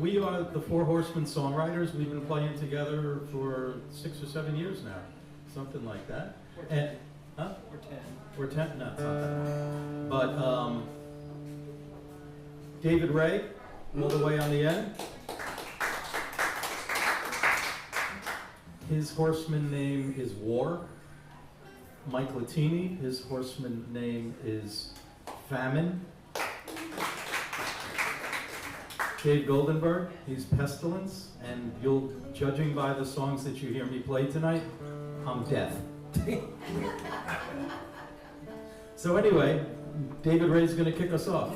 we are the Four Horsemen songwriters. We've been playing together for 6 or 7 years now, something like that. And, huh? Or 10. Or 10? No, it's not that long. But David Ray, all the way on the end. His horseman name is War. Mike Latini, his horseman name is Famine. Dave Goldenberg, he's Pestilence, and you'll, judging by the songs that you hear me play tonight, I'm Death. So anyway, David Ray's gonna kick us off.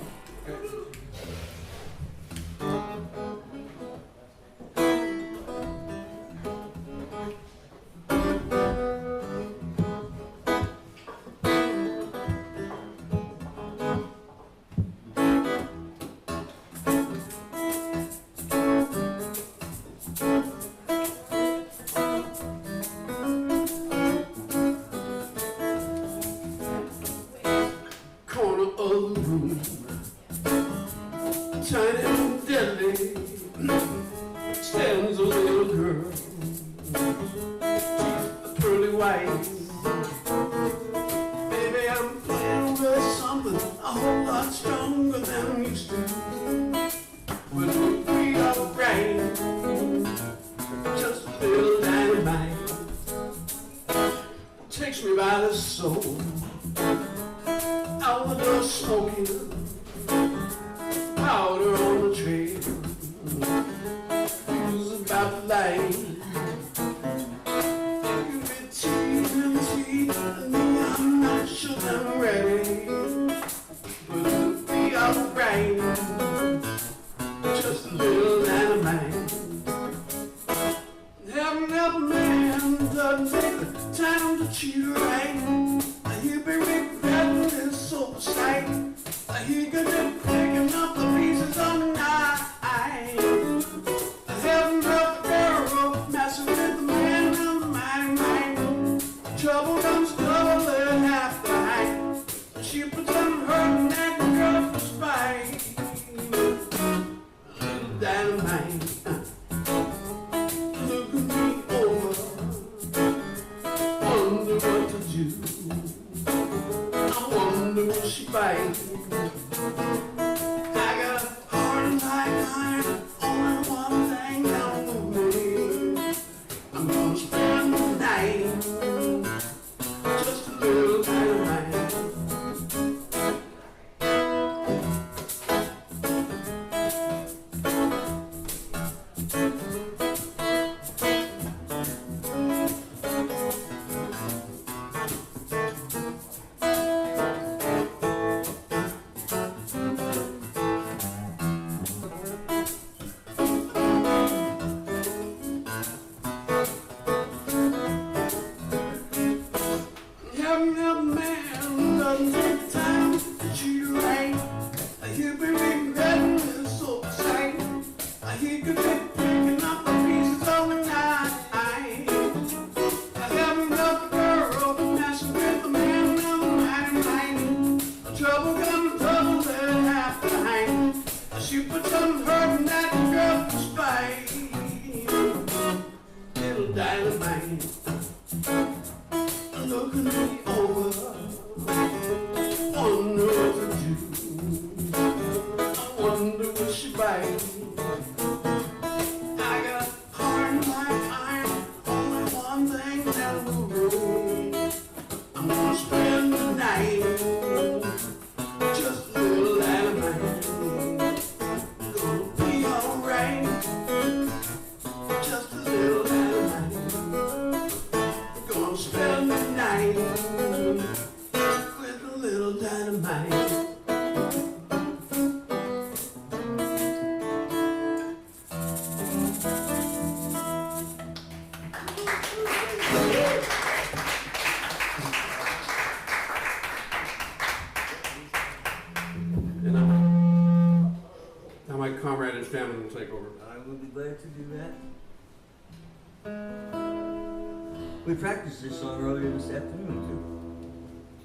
We practiced this song earlier this afternoon too,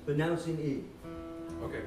but now it's in E. Okay.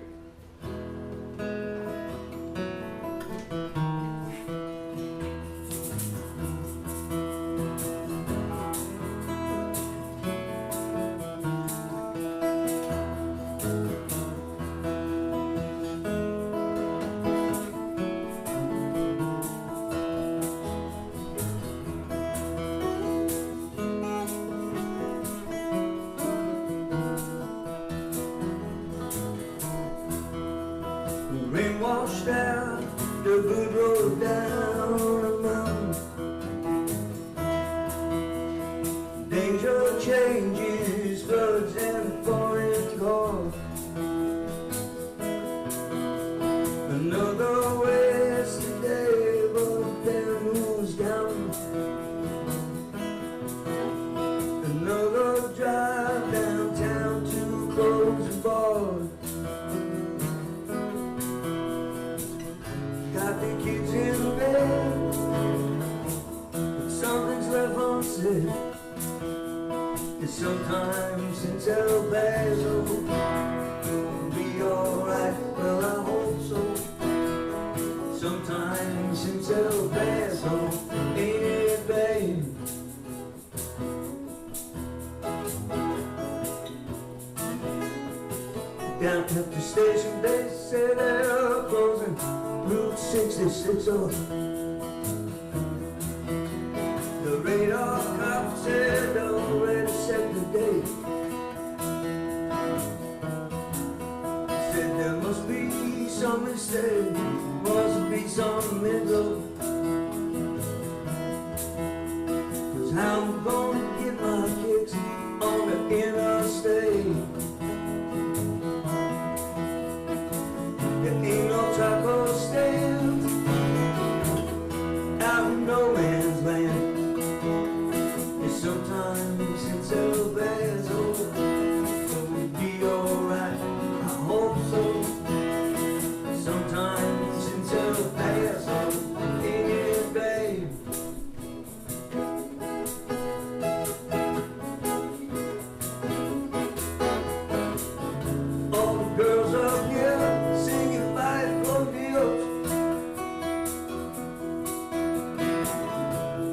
since El Paso, ain't it, babe? Down at the station, they say they're closing Route 66 off. The radar cop said already set the date. Said there must be some mistake, must be some middle. 'Cause how I'm gonna get my kicks on the interstate? There ain't no taco stand out in no man's land. It's sometime since El Paso, so we'll be alright, I hope so. Sometime since El Paso, ain't it, babe? All the girls up here singing by Dios.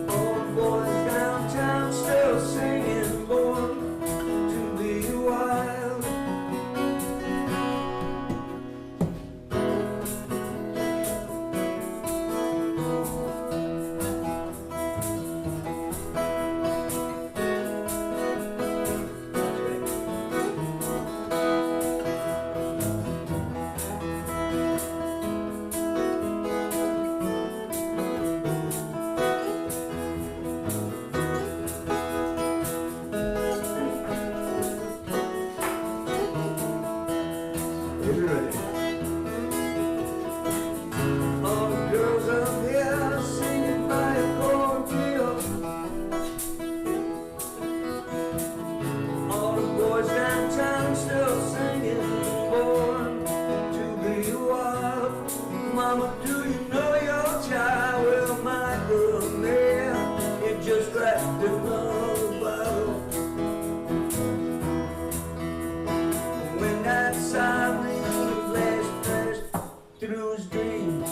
All the boys downtown still singing, born to be wild. All the girls up here singing by accordion. All the boys downtown still singing, born to be wild. Mama, do you know your child? Well, my girl, man, it just cracked another bottle. When that siren flashed through his dream,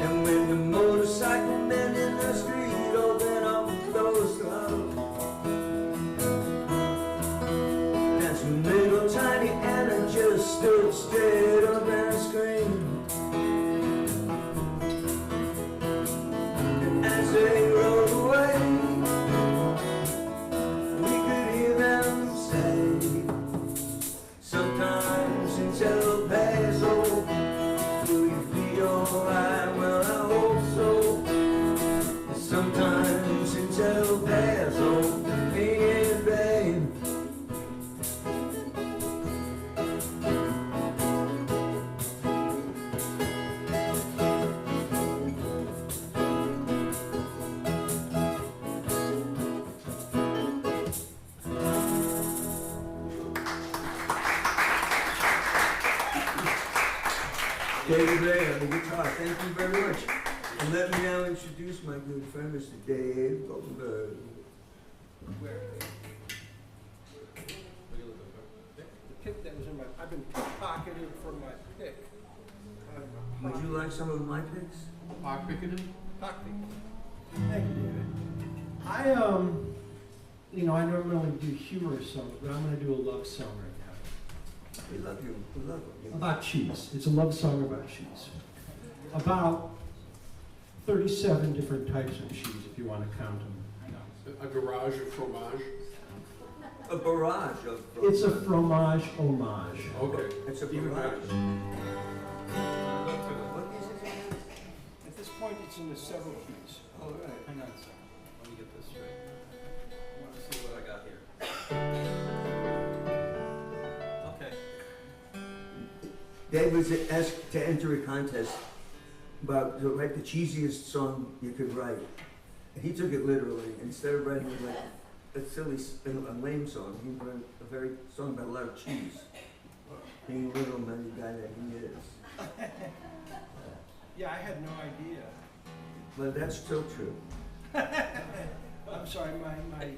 and when the motorcycle men in the street open up those throttles, that's when little tiny Anna just stood straight up and screamed. And as they rode away, we could hear them say, sometime since El Paso, will you be alright? Well, I hope so. Sometime since El Paso, ain't it, babe? David Ray on the guitar, thank you very much. And let me now introduce my good friend, Mr. Dave Goldenberg. The pick that was in my, I've been pickpocketed from my pick. Would you like some of my picks? Pickpocketed? Thank you, David. I normally do humorous songs, but I'm going to do a love song right now. We love you, we love you. About cheese. It's a love song about cheese. About 37 different types of cheese, if you want to count them. A garage of fromage? A barrage of... It's a fromage homage. Okay. It's a Even barrage. better. What is it? At this point, it's in the several keys. All right. Hang on a second. Let me get this straight. I want to see what I got here. Okay. Dave was asked to enter a contest about to write the cheesiest song you could write. And he took it literally. Instead of writing like a silly, a lame song, he wrote a very song about a lot of cheese. Being a little money guy that he is. Yeah, I had no idea. But that's still true. I'm sorry, my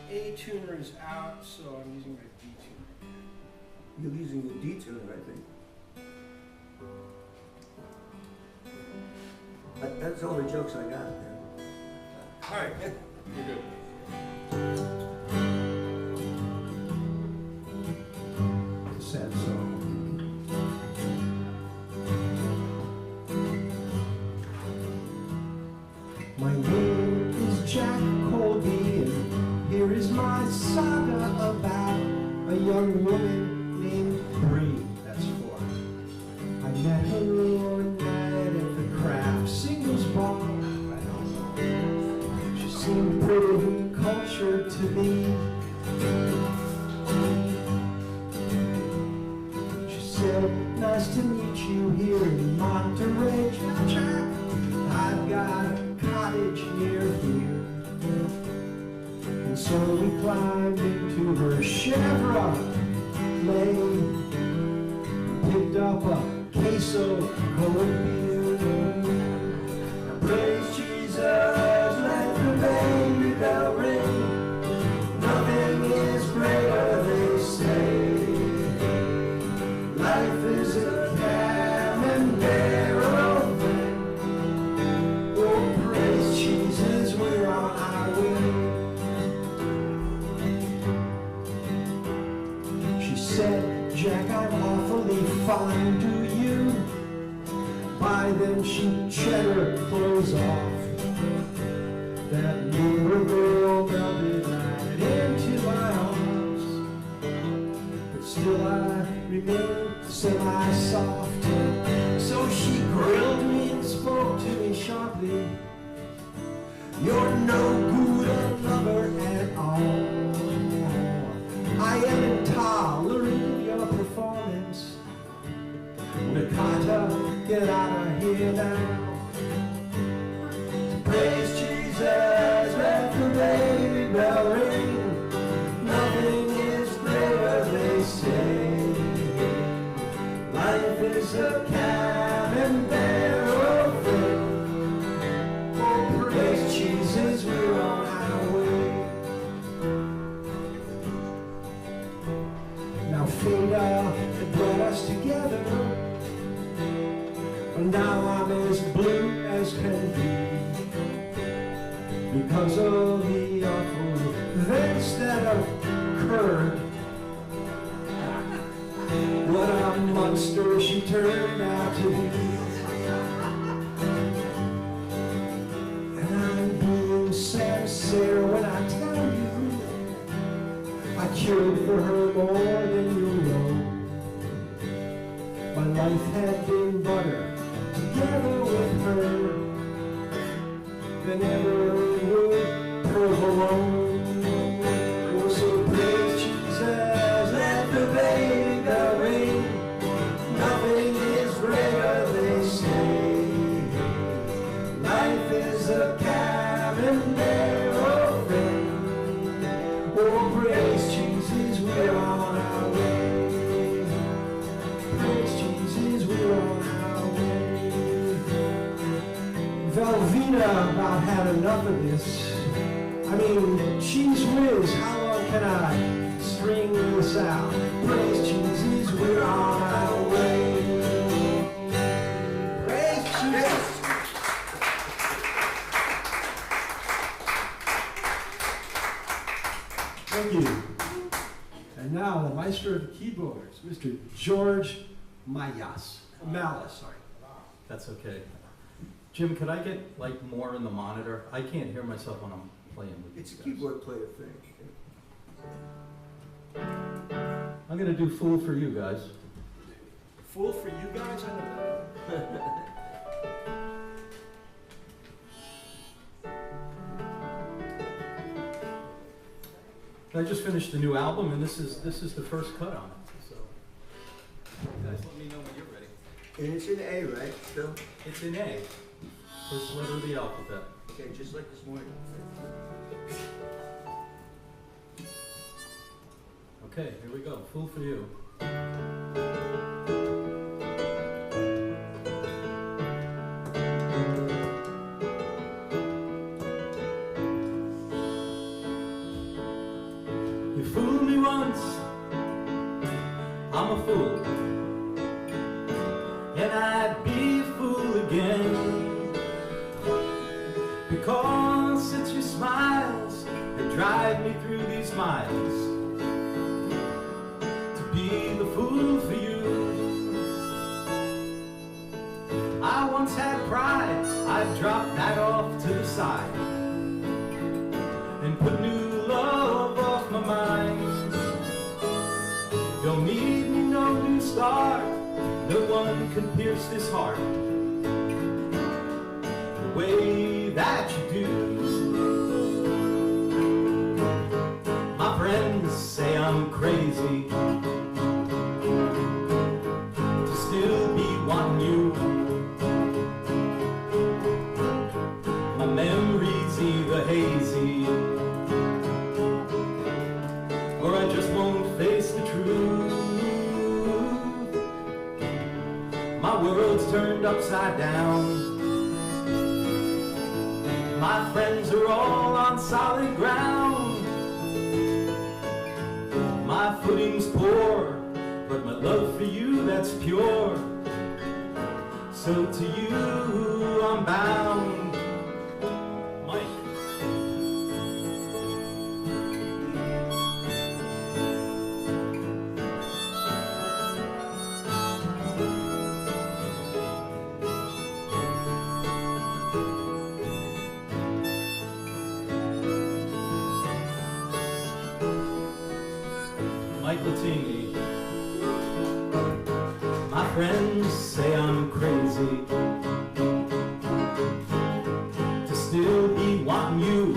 A tuner is out, so I'm using my B tuner. You're using the D tuner, I think. That's all the jokes I got, man. All right, you're good. It's a sad song. My name is Jack Colby, and here is my saga about a young woman named Bree. That's four. I met her one night at the craft singles bar. She seemed pretty cultured to me. She said, "Nice to meet you here in Monterey, Jack. I've got a cottage near here." And so we climbed into her Chevrolet, picked up a case of Colombia. Praise Jesus, let the baby bell ring. Nothing is greater, they say. Life is a camembert thing. Oh, praise Jesus, we're on our way. She said, "Jack, I'm awfully fine, do you?" By then she shed her clothes off. That little girl melted right into my arms. But still I remained semi-soft. So she grilled me and spoke to me sharply. "You're no good a lover at all. I am intolerant of your performance. Nakata, get out of here now. Praise Jesus, let the baby bell ring. Nothing is greater, they say. Life is a camembert thing. Oh, praise Jesus, we're on our way." Now fate had brought us together, and now I'm as blue as can be, because of the awful events that occurred. What a monster she turned out to be. And I'm being sincere when I tell you I cared for her more than you know. My life had been butter together with her than ever would provolone. Oh, so praise Jesus, let the baby bell ring. Nothing is greater, they say. Life is a camembert thing. Oh, praise Jesus, we're on our way. Praise Jesus, we're on our way. Velveeta about had enough of this. I mean, cheese whiz, how long can I string this out? Praise Jesus, we're on our way. Praise Jesus. Thank you. And now the maestro of the keyboards, Mr. George Mallas, sorry. That's okay. Jim, could I get like more in the monitor? I can't hear myself when I'm playing with It's a you guys. keyboard player thing. I'm gonna do "Fool for You" guys. Fool for you guys, I know that. I just finished the new album, and this is the first cut on it. So, you guys, let me know when you're ready. And it's in A, right? Still? It's in A, first letter of the alphabet. Okay, just like this morning. Okay, here we go. "Fool for You." You fooled me once, I'm a fool, and I'd be a fool again. drag me through these miles to be the fool for you. I once had pride, I've dropped that off to the side and put new love off my mind. Don't need me no new start, no one can pierce this heart the way that you do. My friends say I'm crazy to still be wanting you. My memories either hazy or I just won't face the truth. My world's turned upside down. My friends are all on solid ground. My footing's poor, but my love for you, that's pure. So to you I'm bound. Mike. Mike Latini. My friends say I'm crazy to still be wanting you.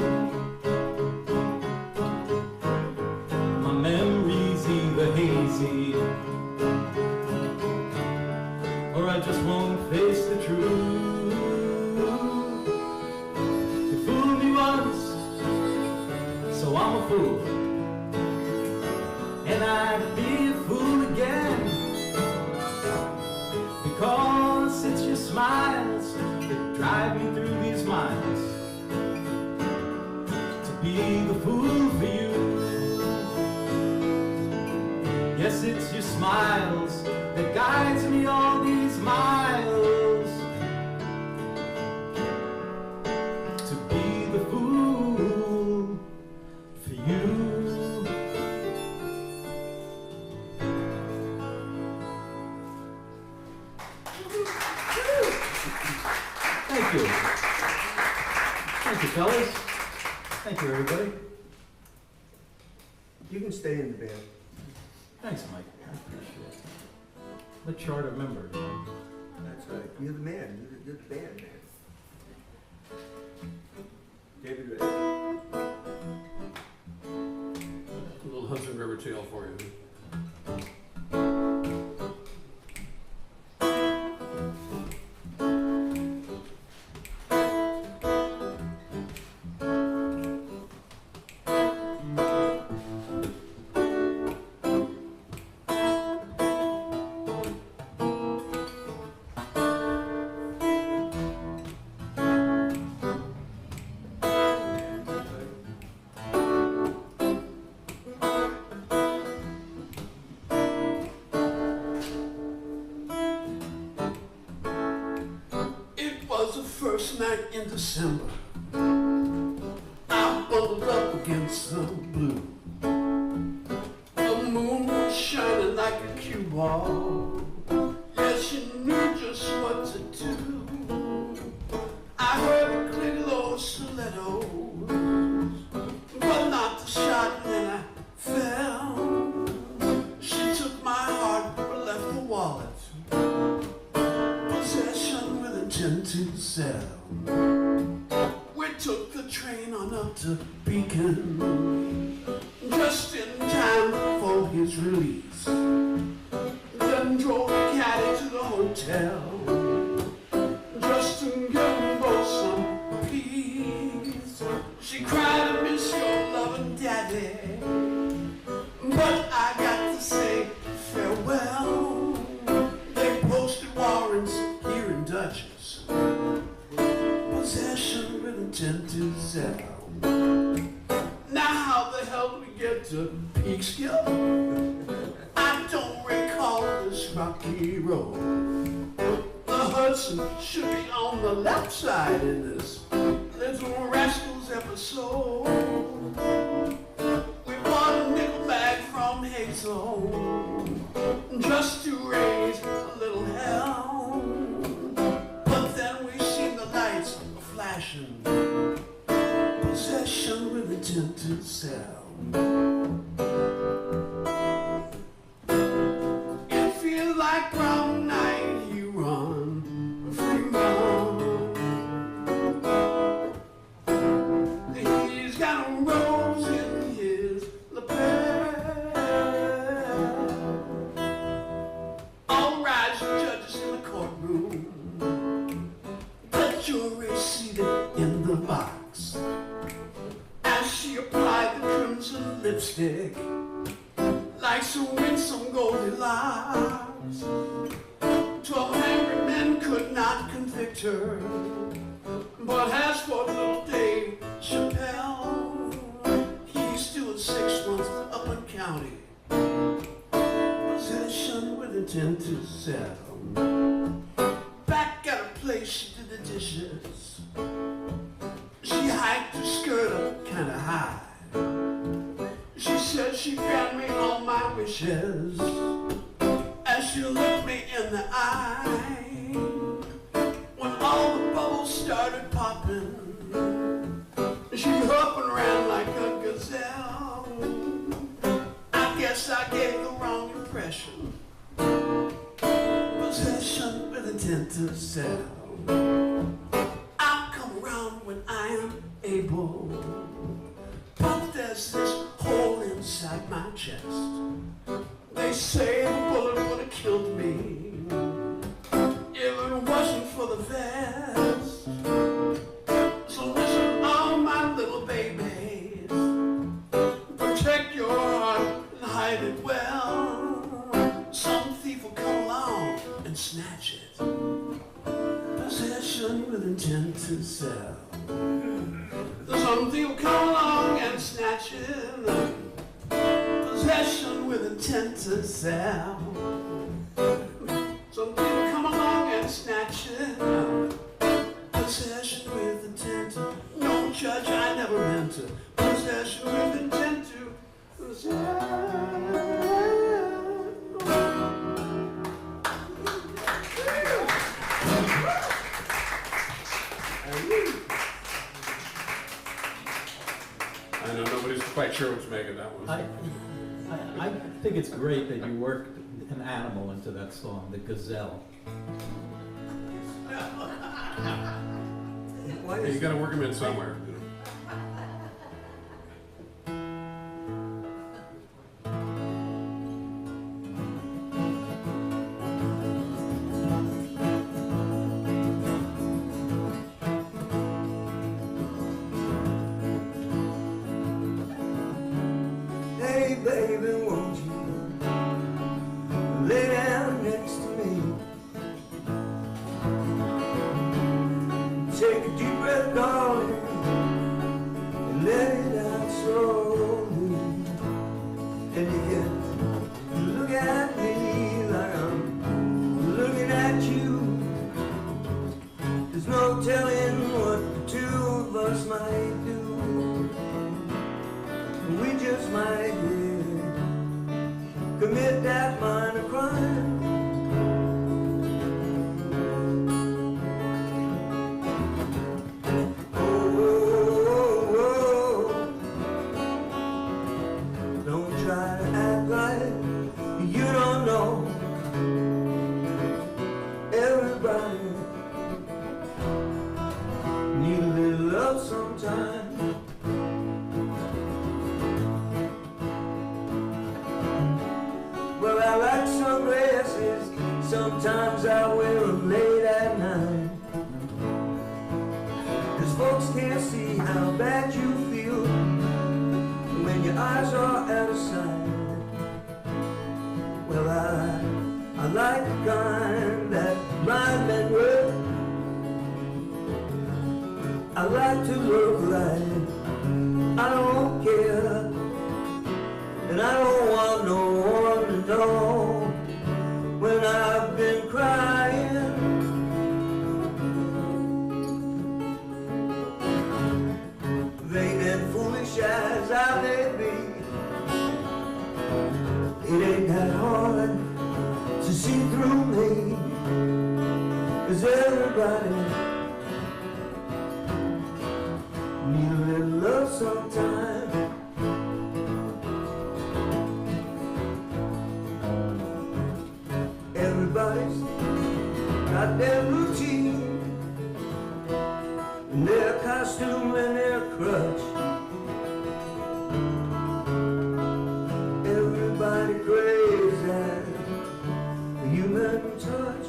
My memories either hazy or I just won't face the truth. You fooled me once, so I'm a fool. And I'd be a fool again, because it's your smiles that drive me through these miles to be the fool for you. Yes, it's your smiles that guides me all these miles to be the fool for you. Thank you. Thank you, fellas. Thank you, everybody. You can stay in the band. Thanks, Mike. I appreciate it. The charter member. That's right. You're the man. You're the band man. David Ray. A little Hudson River tale for you. First night in December, I bubbled up against the blue. The moon was shining like a cue ball. Yes, she knew just what to do. I heard her click low stilettos, but not the shot, and I fell. She took my heart but left the wallet. Possession with intent to sell. We took the train on up to Beacon, just in time for his release. Then drove the caddy to the hotel, just to give them both some peace. She cried, I miss your loving daddy, but I got to say farewell. They posted warrants here in Dutchess, possession with intent to sell. Now how the hell do we get to Peekskill? I don't recall this rocky road. The Hudson should be on the left side in this Little Rascals episode. slow, just to raise a little hell. But then we seen the lights flashing, possession with intent to sell. It feels like wrong night, you run, free run. He's got a rose in his lapel. All rise, judges in the courtroom. The jury seated in the box. As she applied the crimson lipstick, like some winsome Goldilocks. 12 angry men could not convict her. But as for little Dave Chappelle, he's still 6 months up in county. Possession with intent to sell. Back at her place, she did the dishes. She hiked her skirt up kinda high. She said she grant me all my wishes as she looked me in the eye. When all the bubbles started popping, she up and ran like a gazelle. I guess I gave the wrong impression. Possession with intent to sell. I'll come around when I am able, but there's this hole inside my chest. They say the bullet would have killed me if it wasn't for the vest. So listen, all my little babies, protect your heart and hide it well. Some thief will come along and snatch it. Possession with intent to sell. Some thief will come along and snatch it. Possession with intent to sell. Some people come along and snatch it. Possession with intent to. No, judge, I never meant to. Possession with intent to sell. I know nobody's quite sure what to make of that one. I think it's great that you worked an animal into that song, the gazelle. Hey, you gotta work them in somewhere. Hey baby, won't you lay down next to me? Take a deep breath, darling, and let it out slowly. And you can look at me like I'm looking at you. There's no telling what the two of us might do. We just might commit that minor crime. Oh, oh, oh. Don't try to act like you don't know. Everybody need a little love sometime. Well, I like sunglasses, sometimes I wear them late at night. 'Cause folks can't see how bad you feel when your eyes are out of sight. Well, I like the kind that blind men wear. I like to look like I don't care. And I don't want no one to know when I've been crying. Vain and foolish as I may be, Everybody need a little love sometime. Everybody's got their routine, and their costume and their crutch. Everybody craves that human touch.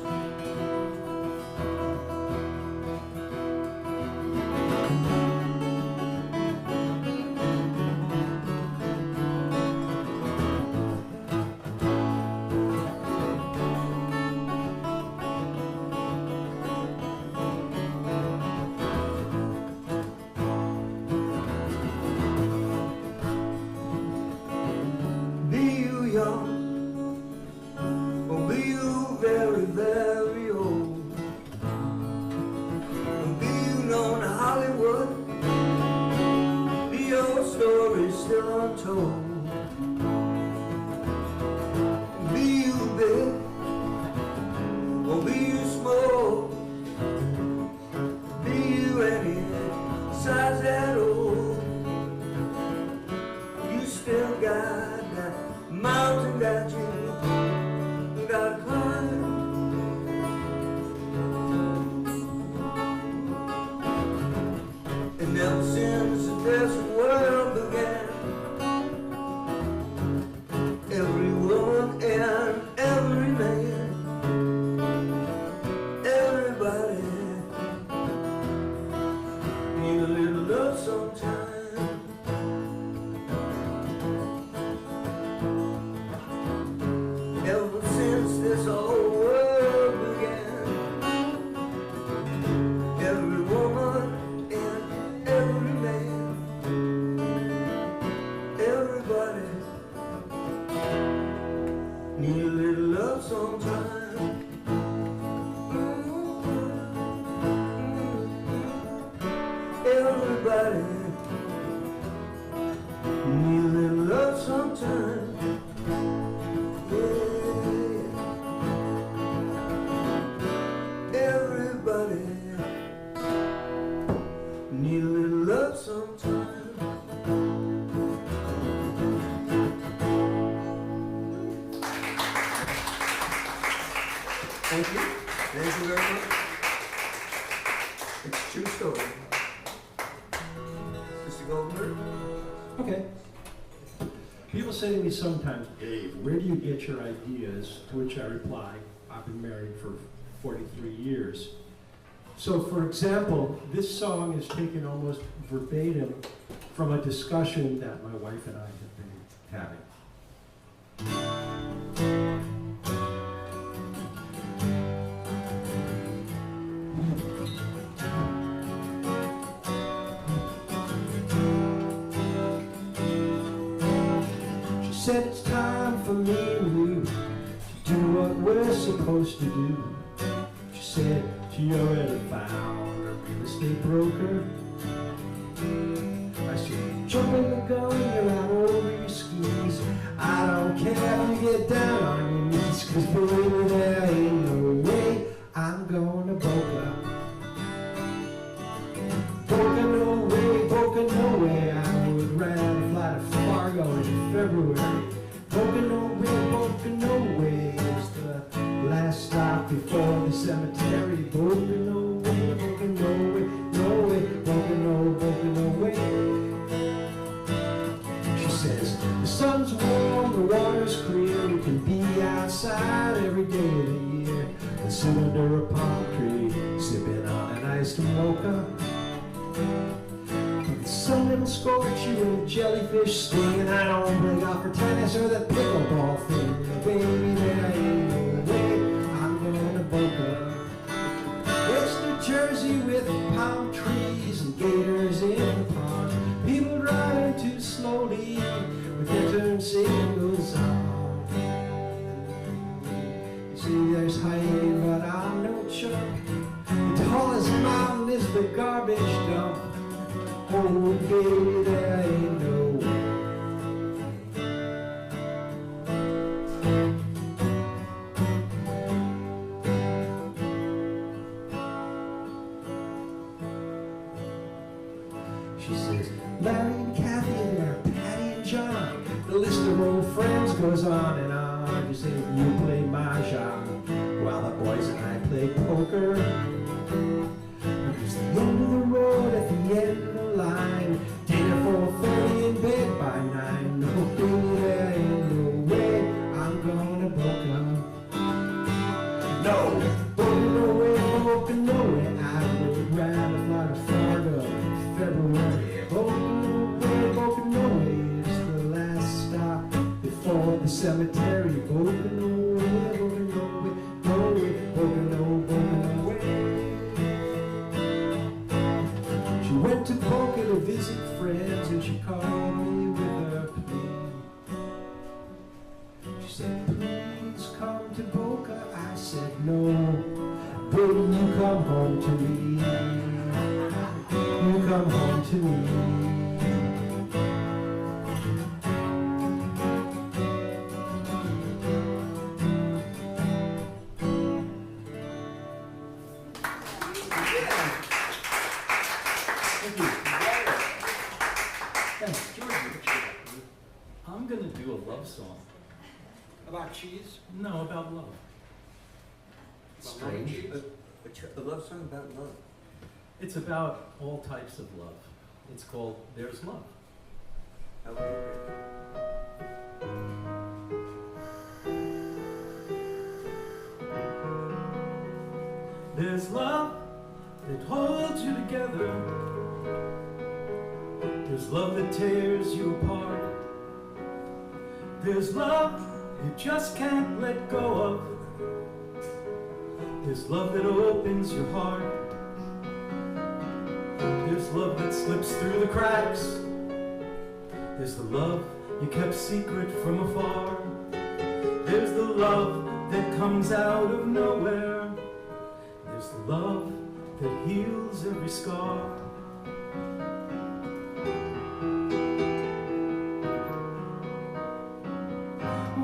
Be you young, or be you very, very old, and be you known to Hollywood, be your story still untold. Be you big, or be you small, be you any size at all, you still got that mountain that you gotta climb. And ever since this world began, every woman and every man, everybody need a little love sometime. Ever since this whole world began, every woman and every man, everybody need a little love sometime. Everybody need a little love sometime. Everybody need a little love sometime. Thank you. Thank you very much. It's a true story. Mr. Goldenberg? Okay. People say to me sometimes, Dave, where do you get your ideas? To which I reply, I've been married for 43 years. So for example, this song is taken almost verbatim from a discussion that my wife and I have been having. She said it's time for me and you to do what we're supposed to do. She said she already found a real estate broker. I said, jump in the gun, you're out over your skis. I don't care if you get down on your knees, 'cause baby, there ain't no way I'm gonna Boca. Boca no way, Boca no way. I would rather fly to Fargo in February. Boca no way is the last stop before the cemetery. Boca no way, Boca no way, no way, Boca no way. She says, the sun's warm, the water's clear, we can be outside every day of the year. And sit under a palm tree, sipping on an iced mocha. The sun will scorch you with a jellyfish sting, and I don't play golf for tennis or that pickleball thing. Baby, there ain't no way I'm going to Boca. It's New Jersey with palm trees and gators in the pond. People driving too slowly with their turn signals on. You see, there's hiking, but I'm no chump. The tallest mountain is the garbage dump. Oh, baby, there ain't no way. She says, Larry and Kathy are there, Patty and John. The list of old friends goes on and on. She says, you play mahjong while the boys and I play poker. It's the end of the road at the end of the line. Dinner 4:30 in bed by 9. No baby, there ain't no way I'm gonna boca. No, boca no way, boca no way. I would rather fly to Florida February. Boca no way is the last stop before the cemetery. Boca no way, boca no way, no way, boca no way. She went to Boca to visit friends and she called me with her plea. She said, please come to Boca. I said, no, baby, you come home to me. You come home to me. I'm gonna do a love song. About cheese? No, about love. Strange. A love song about love. It's about all types of love. It's called There's Love. How would you There's love that holds you together. There's love that tears you apart. There's love you just can't let go of. There's love that opens your heart. There's love that slips through the cracks. There's the love you kept secret from afar. There's the love that comes out of nowhere. There's the love that heals every scar.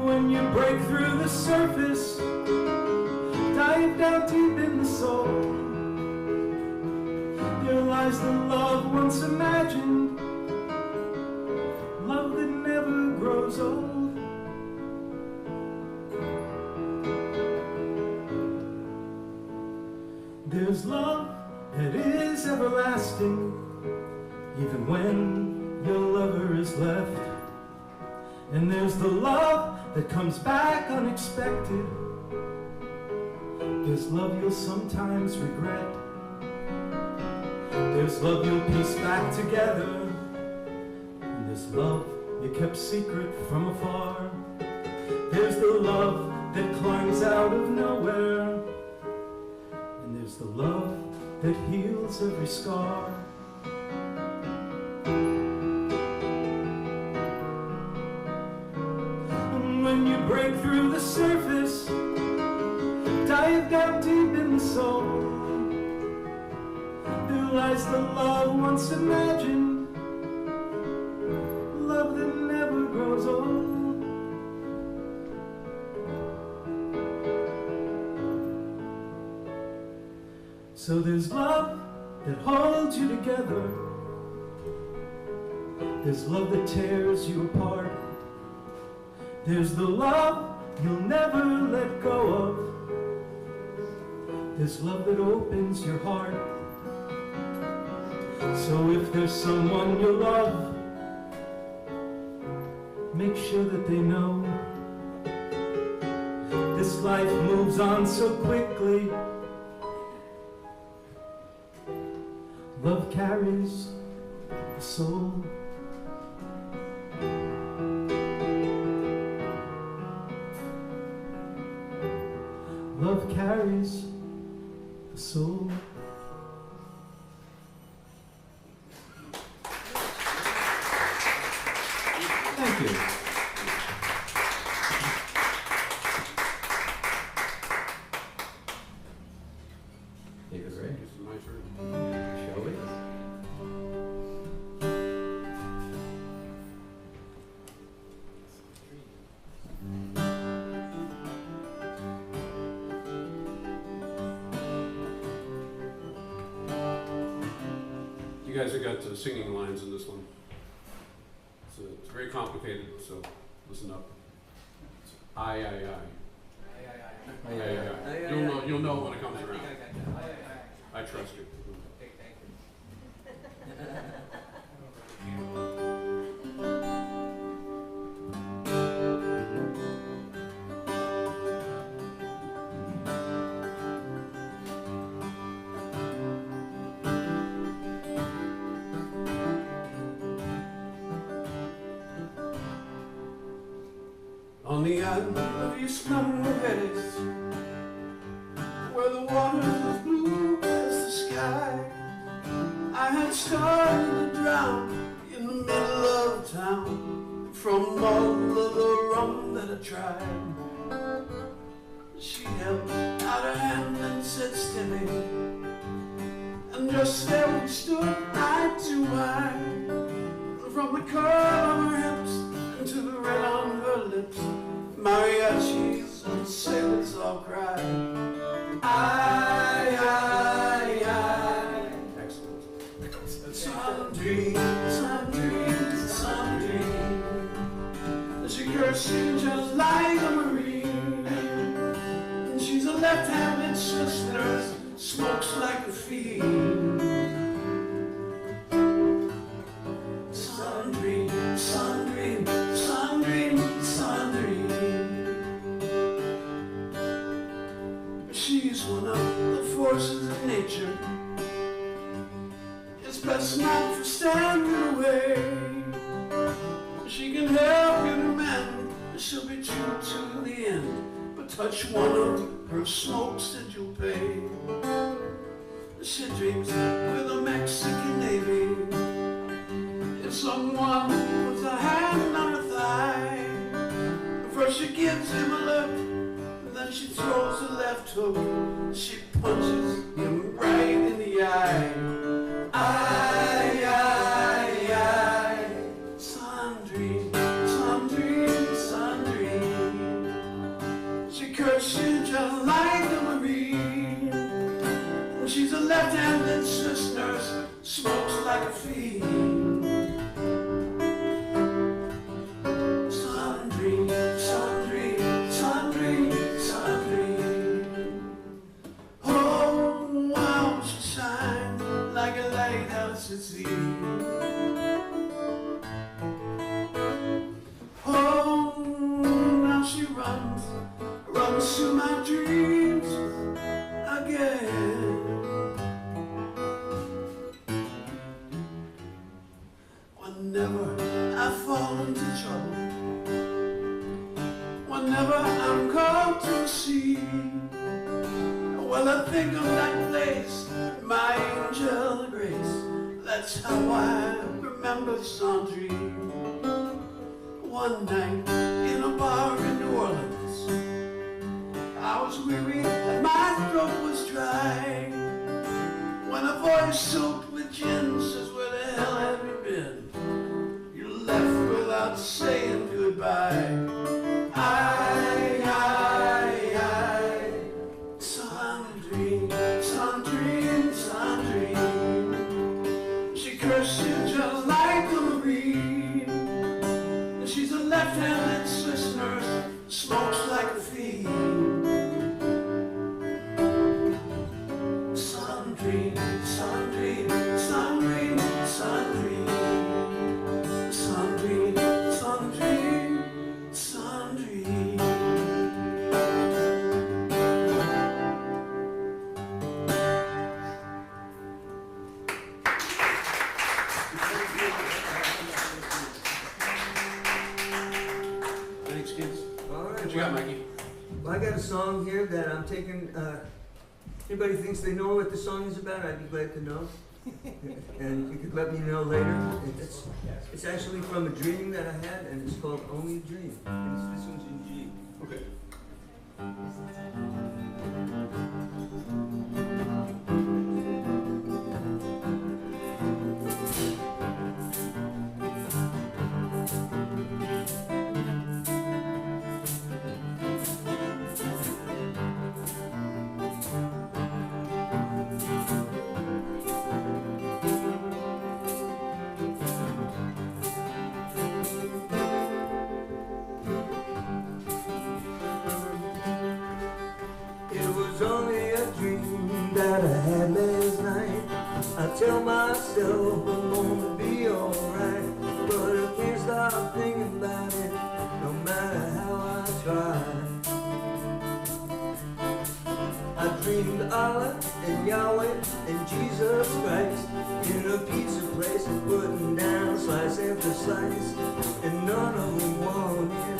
When you break through the surface, dive down deep in the soul, there lies the love once imagined, love that never grows old. There's love that is everlasting, even when your lover is left. And there's the love that comes back unexpected. There's love you'll sometimes regret. There's love you'll piece back together. And there's love you kept secret from afar. There's the love that climbs out of nowhere. And there's the love that heals every scar. When you break through the surface, dive down deep in the soul, there lies the love once imagined, love that never grows old. So there's love that holds you together. There's love that tears you apart. There's the love you'll never let go of. There's love that opens your heart. So if there's someone you love, make sure that they know this life moves on so quickly. Love carries the soul. Love carries the soul. Thank you. Take a break. It's my turn. Shall we? You guys have got singing lines in this one. It's very complicated, so listen up. Aye, aye, aye. Aye, aye, aye. You'll know when it comes around. I trust you. On the island of East Mujeres, where the water is as blue as the sky, I had started to drown in the middle of town from all of the rum that I tried. She held out her hand and said, "Steady," and just there we stood, eye to eye. From the curl of her hips and to the red on her lips, mariachis and sailors all cried, "Aye, aye, aye." Excellent. Some dream, some dream, some dream. She cursing just like a marine. And she's a left-handed sister, smokes like a fiend. Some dream, some dream, some dream, some dream. She's one of the forces of nature. It's best not for standing away. She can help you to mend, she'll be true to the end. But touch one of her smokes and you'll pay. She dreams with a Mexican Navy. If someone puts a hand on her thigh, first she gives him a look, then she throws a left hook. She punches him right in the eye. Aye, aye, aye. Some dream, some dream, some dream. She curses just like a marine. She's a left-handed sister, smokes like a fiend. Some dream, some dream, some dream, some dream. Oh, wow, she shines like a lighthouse at sea. Oh, now she runs to my dreams again. Whenever I fall into trouble, whenever I'm called to sea, well, I think of that place, my angel grace. That's how I remember Sandrine. One night in a bar in New Orleans, I was weary and my throat was dry, when a voice soaked with gin says, "Where the hell have you been? You left without saying goodbye." Aye, aye, aye. Some dream, some dream, some dream. She curses just like a marine. She's a left-handed Swiss nurse, smokes like a fiend. Some dream, some dream, some dream, some dream. Some dream, some dream, some dream. Thanks, kids. All right. What you got, Mikey? Well, I got a song here that I'm taking. Anybody thinks they know what the song is about, I'd be glad to know. And you could let me know later. It's actually from a dream that I had, and it's called Only a Dream. And this one's in G. Okay. tell myself I'm gonna be alright, but I can't stop thinking about it, no matter how I try. I dreamed Allah and Yahweh and Jesus Christ in a pizza place and putting down slice after slice, and none of them wanted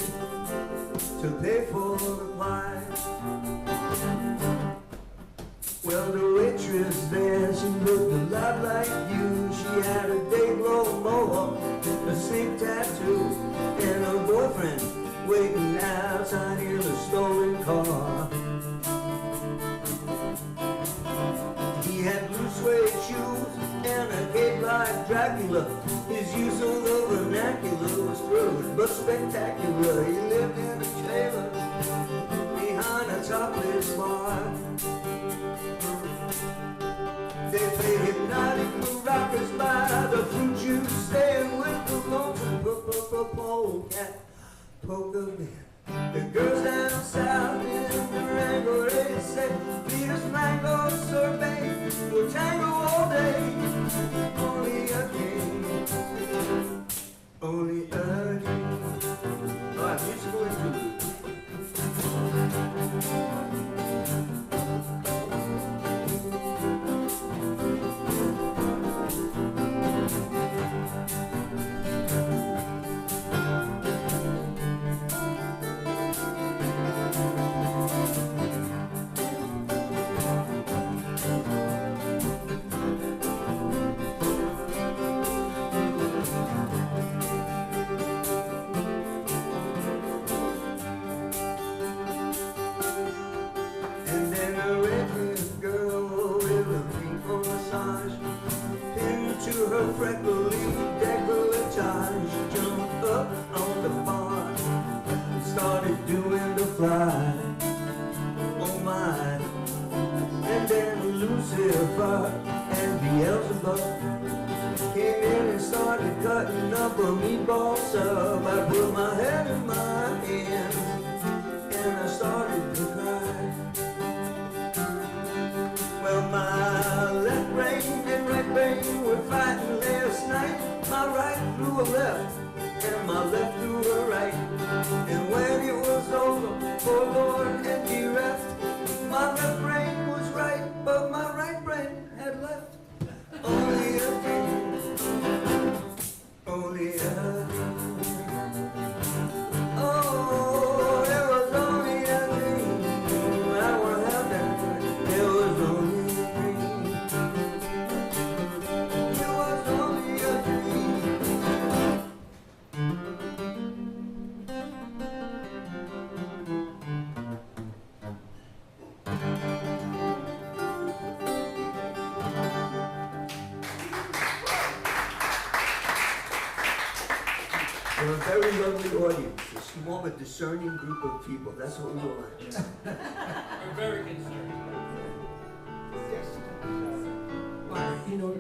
to pay for the pie. Well, the waitress there, she looked a lot like you. She had a day-glow mohawk, a sleep tattoo, and her boyfriend waiting outside in a stolen car. He had blue suede shoes and a cape like Dracula. His use of the vernacular was crude but spectacular. He lived in a trailer behind a topless bar. They play hypnotic maracas by the fruit juice stand with the lonesome polecat polka band. The girls down south in Durango, they say, feed us mango sorbet, we'll tango all day. Only a king, only a king. All right, musical interlude. Freckly decolletage, jumped up on the bar and started doing the fly. Oh my! And then Lucifer and Beelzebub came in and started cutting up a meatball sub. I put my head in my hands and I started to cry. Well, my left brain and right brain were fighting last night. My right threw a left and my left threw a right. And when it was over, forlorn and bereft, my left brain was right, but my right brain had left. Only a king, only a king. Oh, there was only a king. I would have that. There was only We're a very lovely audience, a small but discerning group of people. That's what we want. We're very concerned. You know,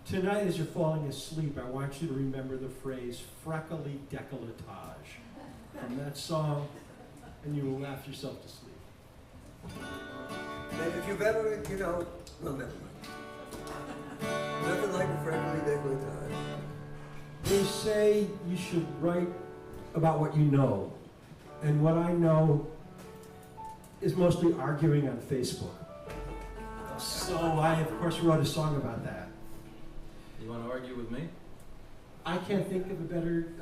tonight as you're falling asleep, I want you to remember the phrase freckly decolletage from that song, and you will laugh yourself to sleep. And if you've ever, well, never mind. Nothing like a freckly decolletage. They say you should write about what you know, and what I know is mostly arguing on Facebook. So I, of course, wrote a song about that. You want to argue with me? I can't think of a better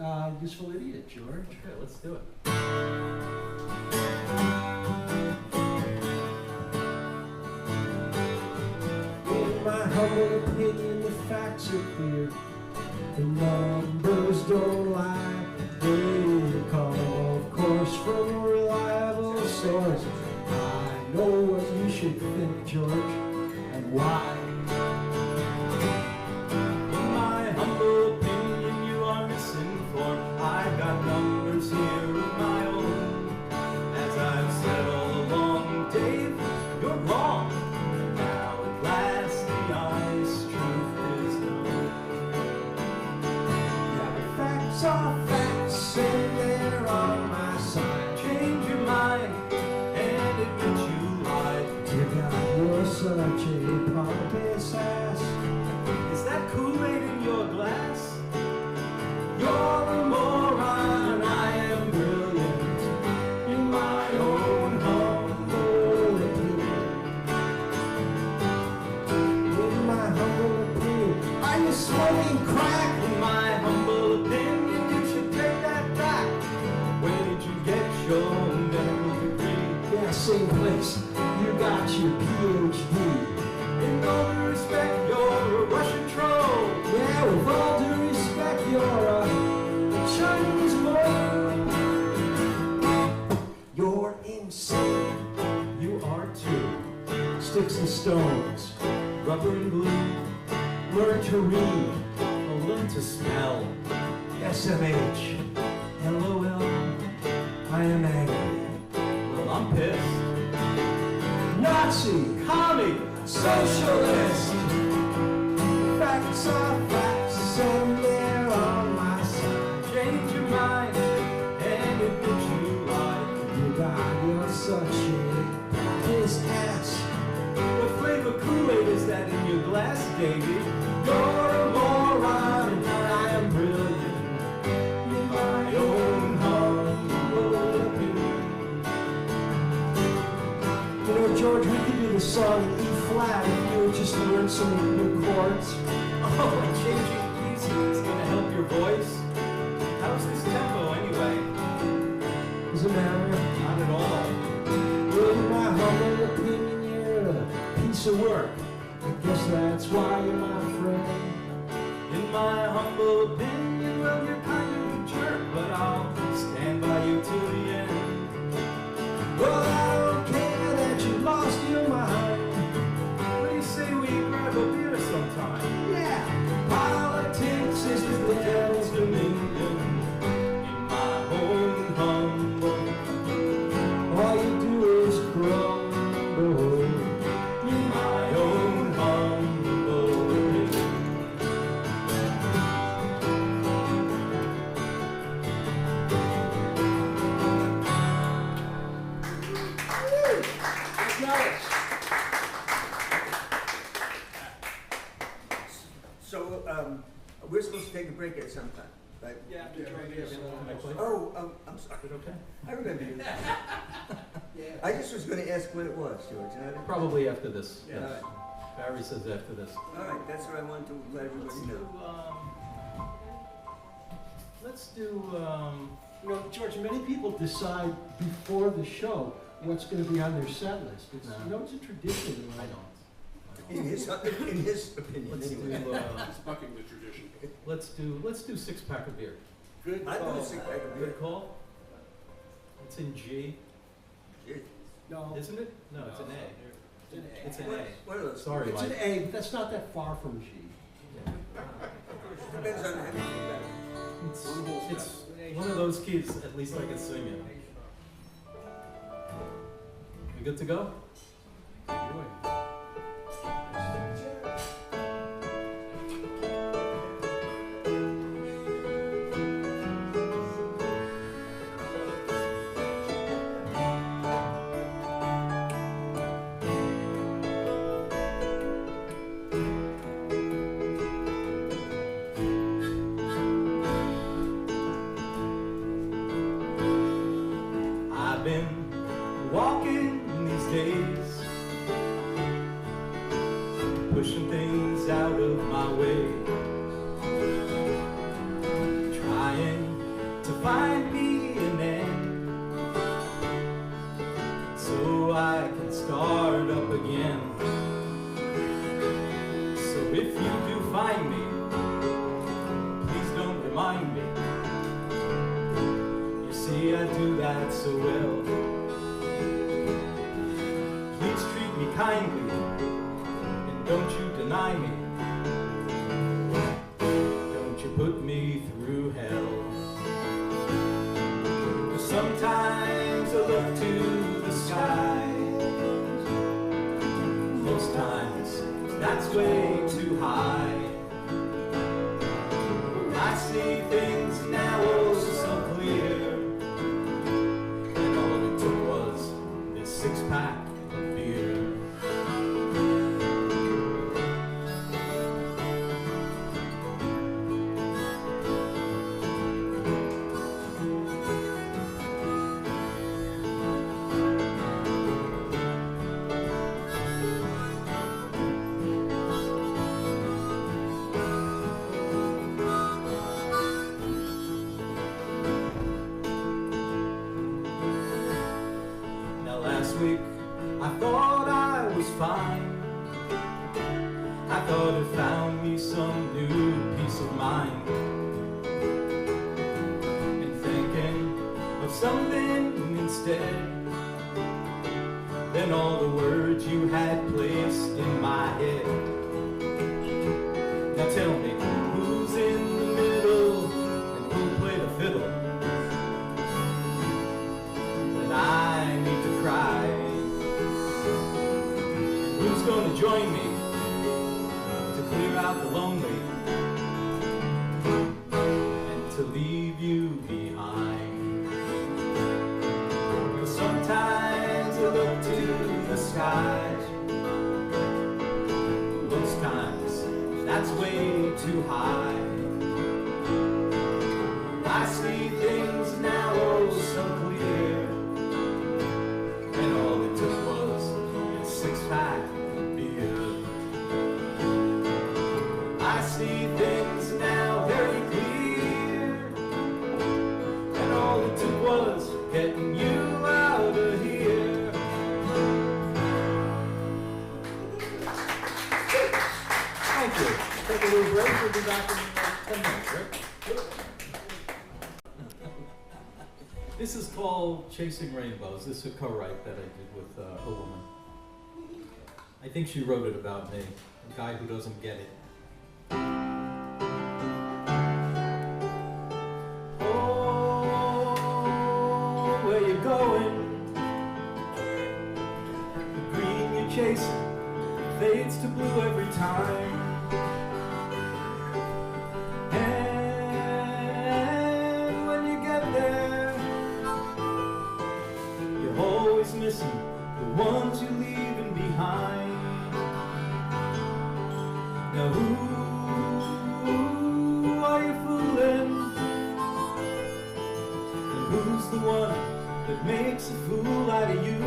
useful idiot, George. Okay, let's do it. In my humble opinion, the facts are clear. The numbers don't lie. They come, of course, from a reliable source. I know what you should think, George, and why. In my humble opinion, you are misinformed. I've got numbers here of my own. As I've said all along, Dave, you're wrong. Now at last the honest truth is known. Facts are facts, and they're on my side. Change your mind and admit you lied. Dear God, you're such a pompous ass. you're smoking crack. In my humble opinion, you should take that back. Where did you get your medical degree? Yeah, same place you got your PhD. In all due respect, you're a Russian troll. Yeah, with all due respect, you're a Chinese boy. You're insane. You are too. Sticks and stones. Rubber and glue. Learn to read. Learn to smell. SMH. LOL. I am angry. Well, I'm pissed. Nazi. Commie. Socialist. Facts are facts, and they're on my side. Change your mind and admit you lied. You God, you're such a piss ass. What flavor Kool-Aid is that in your glass, Davy? You're a moron and I am brilliant. In my own humble opinion. You know, George, we could do the song in E flat if you would just learn some new chords. Oh, changing keys is gonna help your voice. How's this tempo anyway? Does it matter? Not at all. In my humble opinion, you're a piece of work. I guess that's why you're my friend. In my humble opinion, well, you're kind of a jerk, but I'll stand by you to the end. Well, I don't care that you lost your mind. What do you say we grab a beer sometime? Yeah, politics is the devil's Dominion. In my own humble. all you do is crumble. In my own humble opinion. So, we're supposed to take a break at some time, right? Yeah, Oh, I'm sorry. Okay. I remember you. I just was gonna ask what it was, George. and I didn't- Probably after this. All right. Barry says after this. All right, that's what I wanted to let everybody know. Let's do, You know, George, many people decide before the show what's going to be on their set list. It's, No. You know, it's a tradition. I don't. In his opinion, Let's anyway. do, It's bucking the tradition. let's do 6-pack of beer. Good I do call. a six-pack of beer. Good call. It's in G, Gee, No, isn't it? No, it's an A. it's an A. It's an What A. what are those? Sorry, It's an Mike. A, but that's not that far from G. Depends on how you think about it. It's one of those keys, at least I can sing it. We good to go? I've been walking these days, pushing things out of my way, trying to find me an end, so I can start up again. So if you do find me, please don't remind me. You see, I do that so well. Please treat me kindly, and don't you deny me. Don't you put me through hell. 'Cause sometimes I look to the sky. Most times that's way too high. I see things now oh so clear. And all it took was this 6-pack of beer. Now tell me, who's in the middle and who'll play the fiddle? When I need to cry, who's gonna join me to clear out the lonely and to leave you behind? Because sometimes I look to the skies, most times that's way too high. I see things now oh so clear, and all it took was a six-pack of beer. I see things now very clear, and all it took was getting you out of here. Thank you. Take a little break. We'll be back in 10 minutes, right? This is called Chasing Rainbows. This is a co-write that I did with a woman. I think she wrote it about me, a guy who doesn't get it. Oh, where you going? The green you're chasing fades to blue every time. And when you get there, you're always missing the ones you're leaving behind. Now who are you fooling? And who's the one that makes a fool out of you?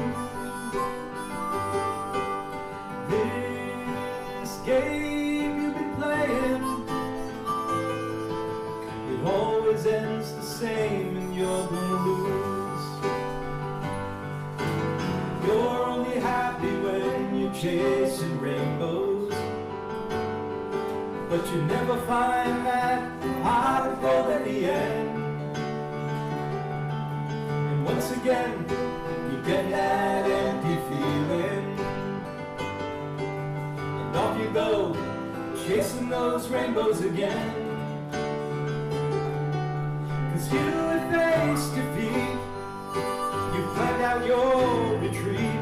This game you've been playing, it always ends the same and you're gonna lose. You're only happy when you're chasing rainbows, but you never find that pot of gold at the end. And once again, you get that empty feeling, and off you go, chasing those rainbows again. 'Cause you have faced defeat, you've planned out your retreat,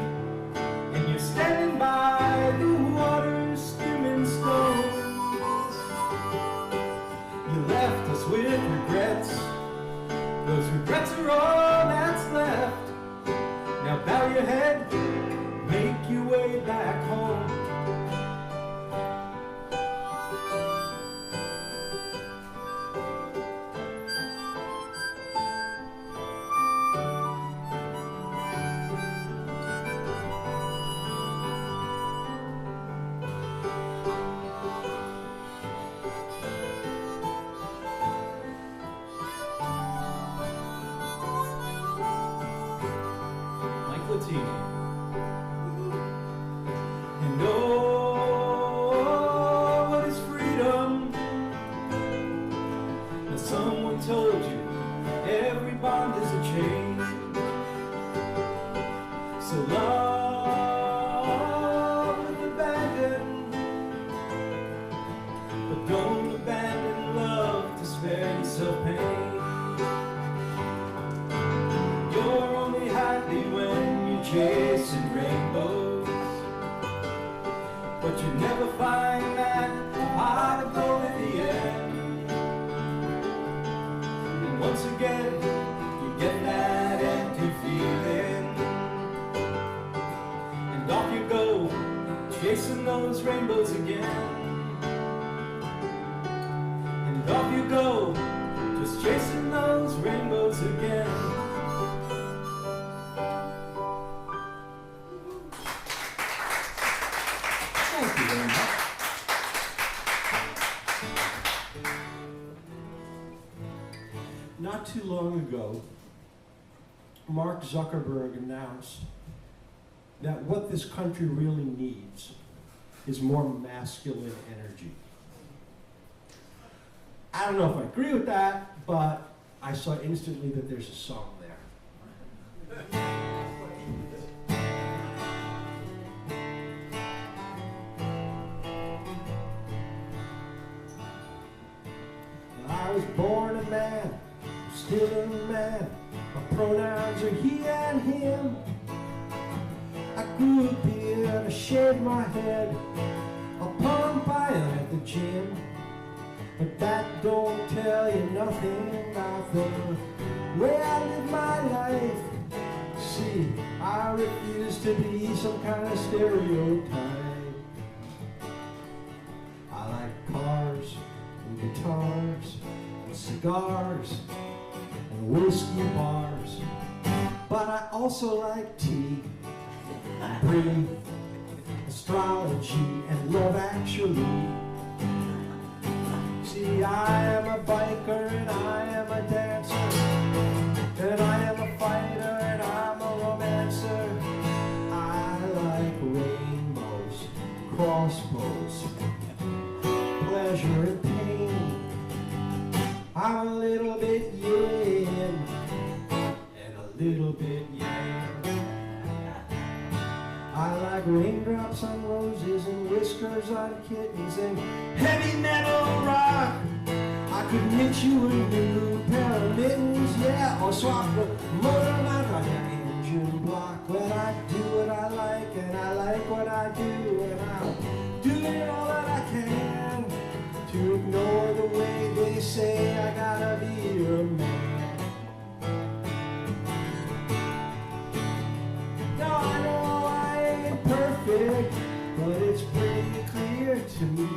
and you're standing by the water skimming stones. You left us with regrets, those regrets are all that's left. Now bow your head, make your way back home. Latini. And oh, what is freedom? Now someone told you every bond is a chain. So love with abandon, but don't abandon love to spare yourself pain. You're only happy when chasing rainbows, but you never find that pot of gold at the end. And once again, you get that empty feeling, and off you go, chasing those rainbows again. And off you go, just chasing those rainbows again. Not too long ago, Mark Zuckerberg announced that what this country really needs is more masculine energy. I don't know if I agree with that, but I saw instantly that there's a song there. was born a man, I'm still a man. My pronouns are he and him. I grew a beard, I shaved my head, I'll pump iron at the gym. But that don't tell you nothing about the way I live my life. See, I refuse to be some kind of stereotype. I like cars and guitars and cigars and whiskey bars. But I also like tea, breathe, astrology, and Love Actually. See, I am a biker and I am a dancer, and I am a fighter and I'm a romancer. I like rainbows, crossbows, pleasure and pain. I'm a little bit yin and a little bit yang. I like raindrops on roses and whiskers on kittens and heavy metal rock. I could knit you a new pair of mittens, yeah, or swap the motor mount on your engine block. But I do what I like and I like what I do, and I'm doing all that I can to ignore the way they say I gotta be a man. Now I know I ain't perfect, but it's pretty clear to me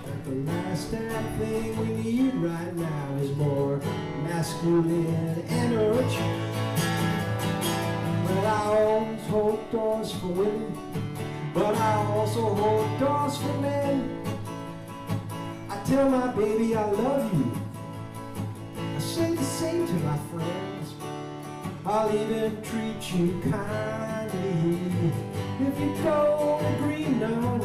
that the last damn thing we need right now is more masculine energy. Well, I always hold doors for women, but I also hold doors for men. I tell my baby I love you, I say the same to my friends. I'll even treat you kindly if you don't agree, no.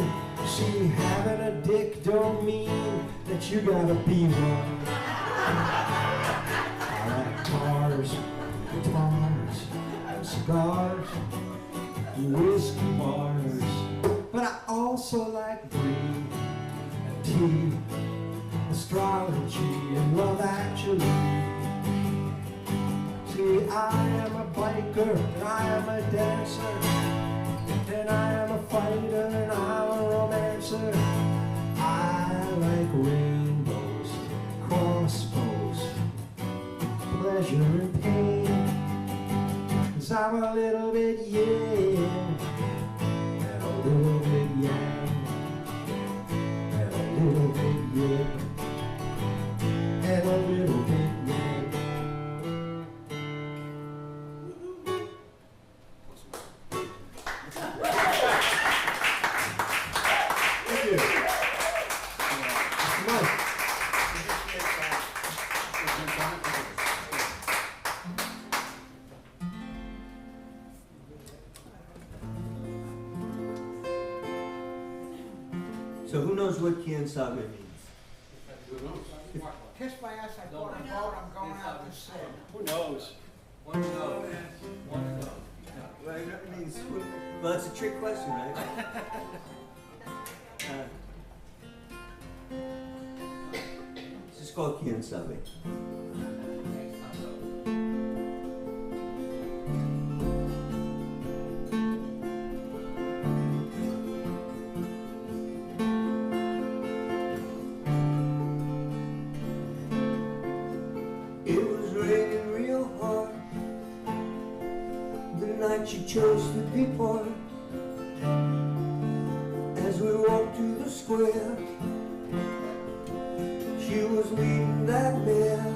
See, having a dick don't mean that you gotta be one. I like cars, guitars, cigars, whiskey bars, but I also like breed and tea, astrology and Love Actually. See, I am a biker and I am a dancer, and I am a fighter and I'm a romancer. I like rainbows, crossbows, pleasure and pain. 'Cause I'm a little bit yin and a little bit yang, and a little bit yin and a little bit yang. So who knows what Kien Sabe means? Who knows? Kiss my ass, I bought a boat, I'm going out to sea. Who knows? One knows. One knows. Well, it means, well, it's a trick question, right? This is called Kien Sabe. She chose to depart. As we walked to the square, she was leading that mare.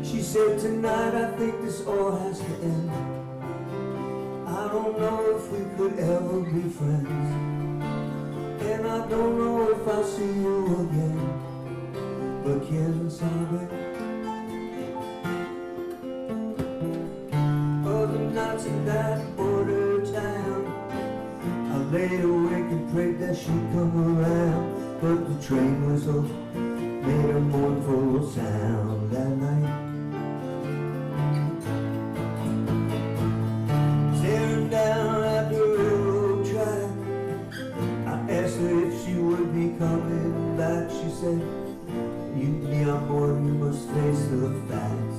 She said, tonight I think this all has to end. I don't know if we could ever be friends, and I don't know if I'll see you again. But Kien Sabe, nights in that border town, I laid awake and prayed that she'd come around. But the train whistle made a mournful sound that night. Staring down at the railroad track, I asked her if she would be coming back. She said, You neon boy, you must face the facts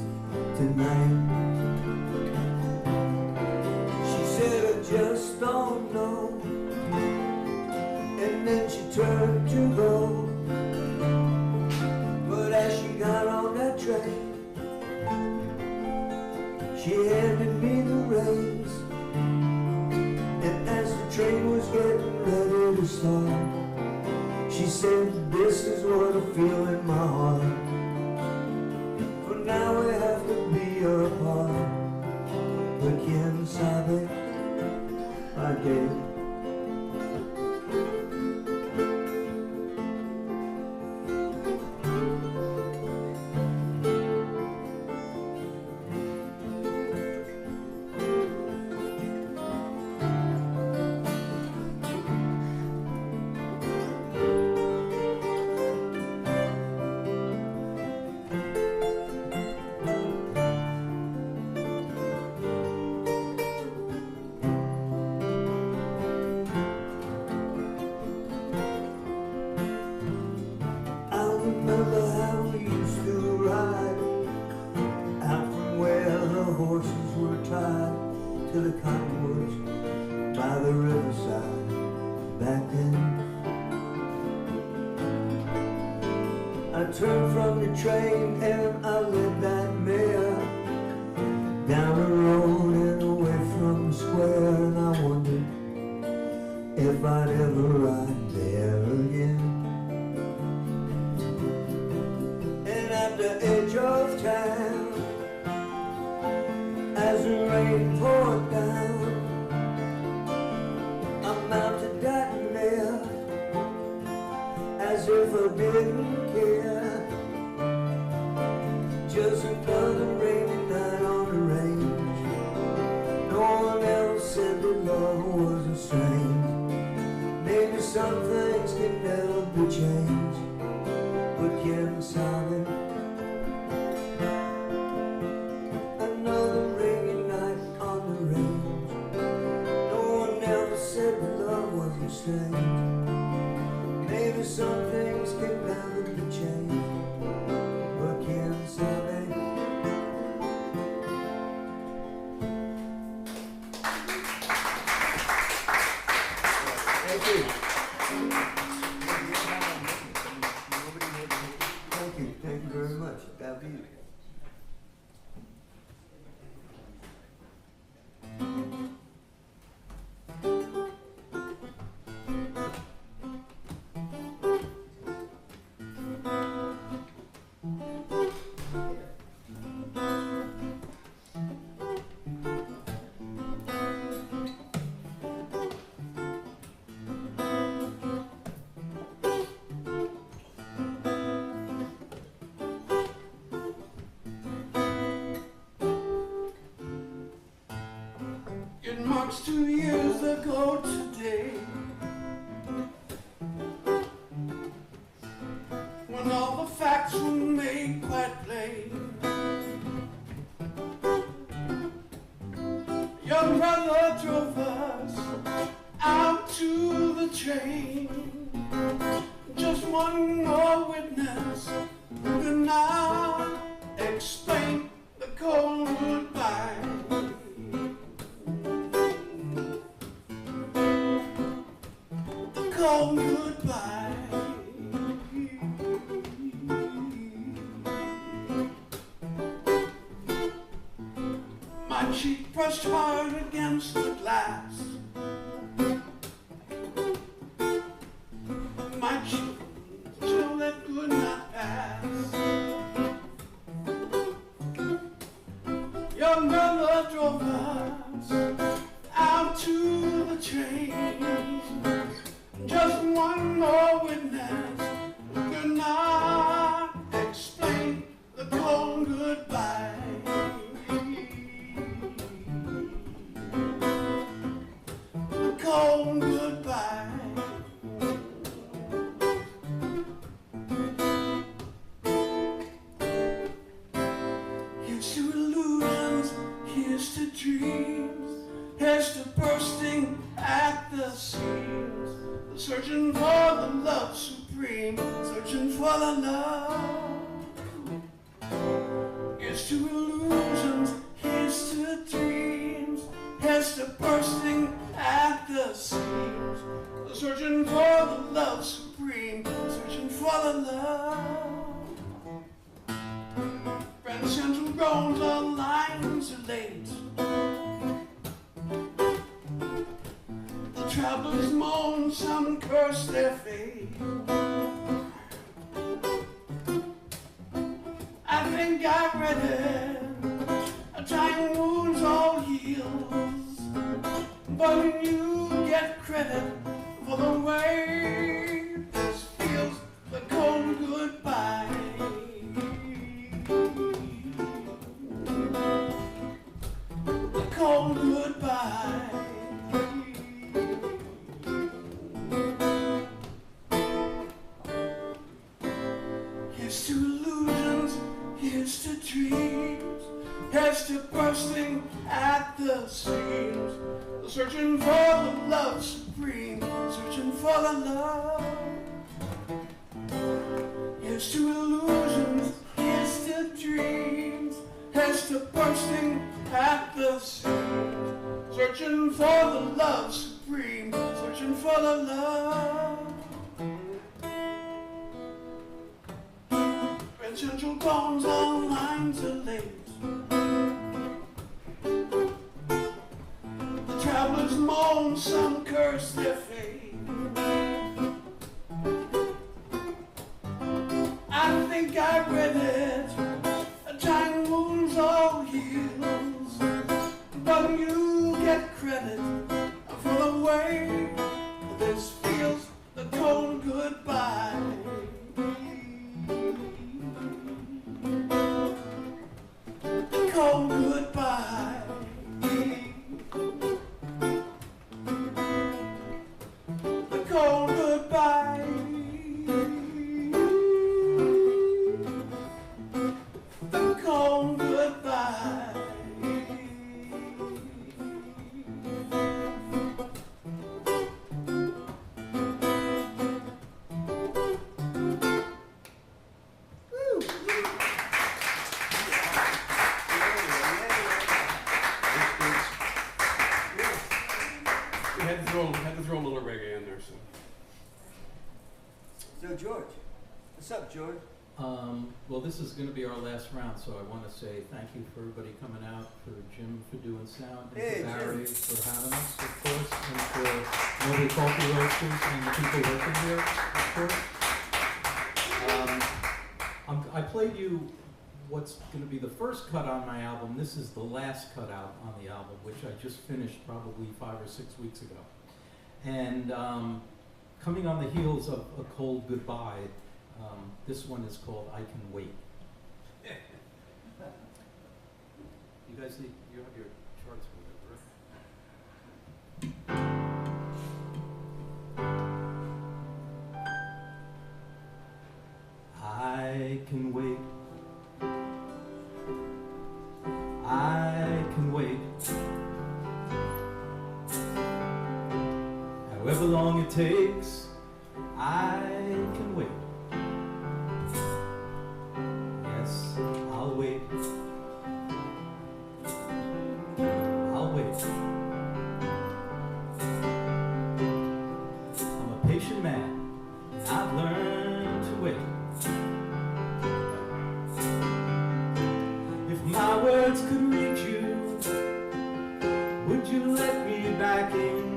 tonight. She said, I just don't know. And then she turned to go. But as she got on that train, she handed me the reins. And as the train was getting ready to start, she said, this is what I feel in my heart. For now we have to be apart. But quién sabe a qué. Remember how we used to ride out from where the horses were tied to the cottonwoods by the riverside back then. I turned from the train and I led that mare down the road and away from the square, and I wondered if I'd ever ride there again. At the edge of town, as the rain poured down, I mounted that mare as if I didn't care. Just another rainy night on the range. No one else said that love wasn't strange. Maybe some things can never be changed, but quién sabe. Another rainy night on the range. No one ever said that love wasn't strange. Maybe some things can never be changed, but quién sabe. Thank you. Thank you very much. David. It marks 2 years ago today, when all the facts were made quite plain. Your brother drove us out to the train. Just one more witness who could not explain the cold goodbye. Cold goodbye. My cheek brushed hard against the glass. My cheek till that could not pass. Your mother drove us out to the train. Just one more witness could not explain the cold goodbye. The cold goodbye. Here's to illusions, here's to dreams, here's to bursting at the seams. Searching for the love supreme, searching for the love love supreme, searching for the love. Grand Central groans, the lines are late. The travelers moan, some curse their fate. I think I read it, a time wounds all heals, but you get credit for the way this feels, the cold goodbye. The cold goodbye. Here's to illusions, here's to dreams, here's to bursting at the seams, searching for the love supreme, searching for the love. Here's to illusions, here's to dreams, here's to bursting at the seams, searching for the love supreme, searching for the love. Grand Central bones, all lines are late. The travelers moan, some curse their fate. I think I read it, a time wounds all heals, but you get credit for the way this feels, the cold goodbye. The cold goodbye. The cold goodbye. The cold goodbye. Had to throw a little reggae in there, so. So George, what's up, George? Well, this is going to be our last round, so I want to say thank you for everybody coming out, for Jim for doing sound, and Hey, for Barry Jim. for having us, of course, and for Nobody Coffee Roasters and the people working here, of course. I played you what's going to be the first cut on my album. This is the last cut out on the album, which I just finished probably 5 or 6 weeks ago. And coming on the heels of A Cold Goodbye, this one is called I Can Wait. You guys need, you have your charts with it, right? I can wait. I can wait. However long it takes, I can wait. Yes, I'll wait. I'll wait. I'm a patient man, and I've learned to wait. If my words could reach you, would you let me back in?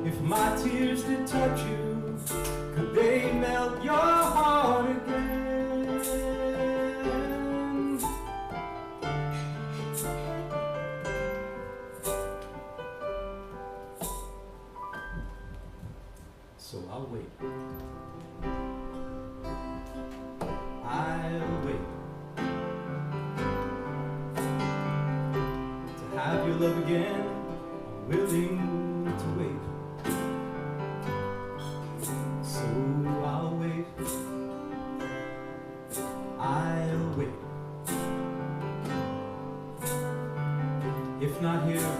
If my tears did touch you, could they melt your heart again? So I'll wait. I'll wait to have your love again. I'm willing to wait. So I'll wait. I'll wait. If not here,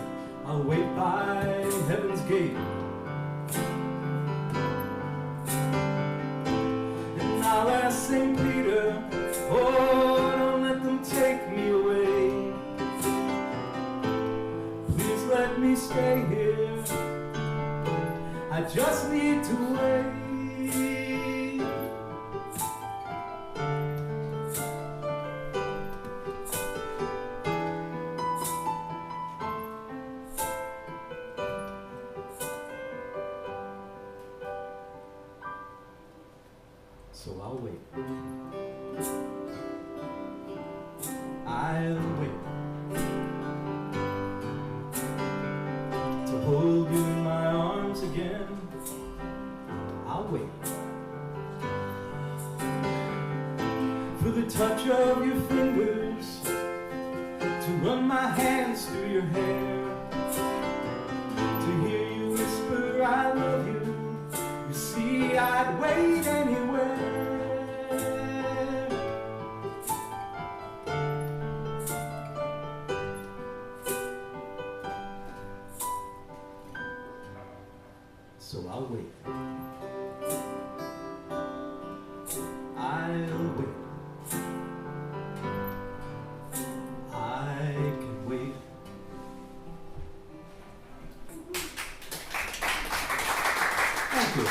I'll wait by heaven's gate. And I'll ask St. Peter, oh, don't let them take me away. Please let me stay here. I I just need to wait. So I'll wait. I'll wait to hold you in my arms again. I'll wait for the touch of your fingers, to run my hands through your hair, to hear you whisper I love you. You see, I'd wait anywhere. So I'll wait. I'll wait. I can wait. Thank you.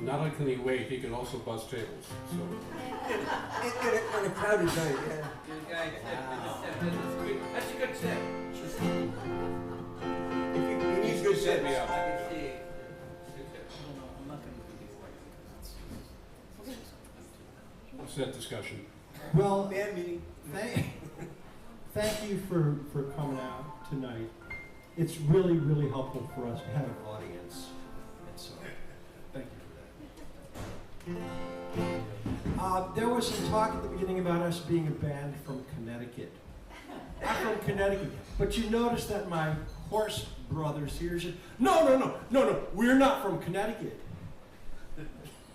Not only can he wait, he can also buzz tables. So On a crowded night, yeah. Good guy. That's a good tip. He needs good set tips. me up. I can see. I'm not going to do these like What's that discussion? Well, Band meeting. thank you for coming out tonight. It's really, really helpful for us to have an audience. And so, thank you for that. There was some talk at the beginning about us being a band from Connecticut. I'm from Connecticut. But you notice that my horse brothers here said, no, we're not from Connecticut.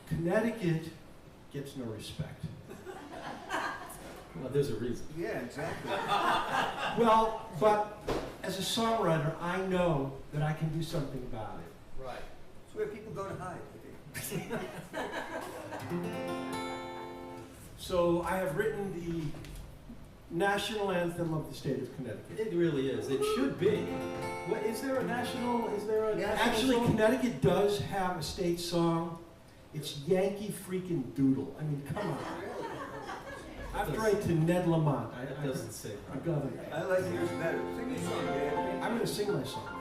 Connecticut gets no respect. Well, there's a reason. Yeah, exactly. Well, but as a songwriter, I know that I can do something about it. Right. It's where people go to hide, I think. So I have written the national anthem of the state of Connecticut. It really is. It should be. What, is there a national? Actually, song? Connecticut does have a state song. It's Yankee freaking Doodle. I mean, come on. I have to write to Ned Lamont. It doesn't say. The governor. I like yours better. Sing your song, Dan. I'm going to sing my song. Are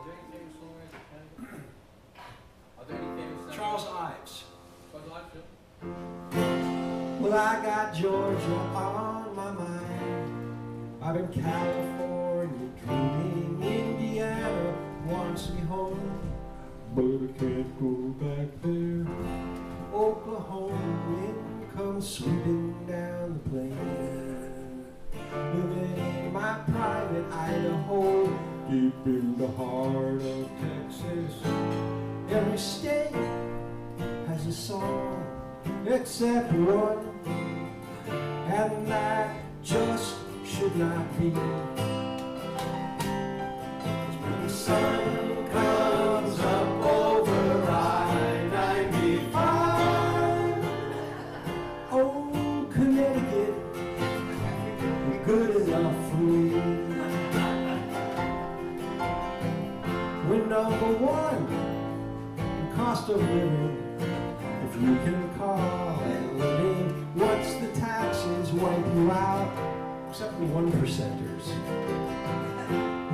there any famous songwriters in Canada? Are there any famous songwriters? Charles Ives. Charles Ives, Well, I got Georgia on my mind. I've been California dreaming. Indiana wants me home, but I can't go back there. Oklahoma wind comes sweeping down the plain. Living in my private Idaho, deep in the heart of Texas. Every state has a song except one, and that just should not be. 'Cause when the sun comes up over I-95, oh, Connecticut, you're good enough for me. We're number one in cost of living. If you can call it living, once the taxes wipe you out, except for 1%ers.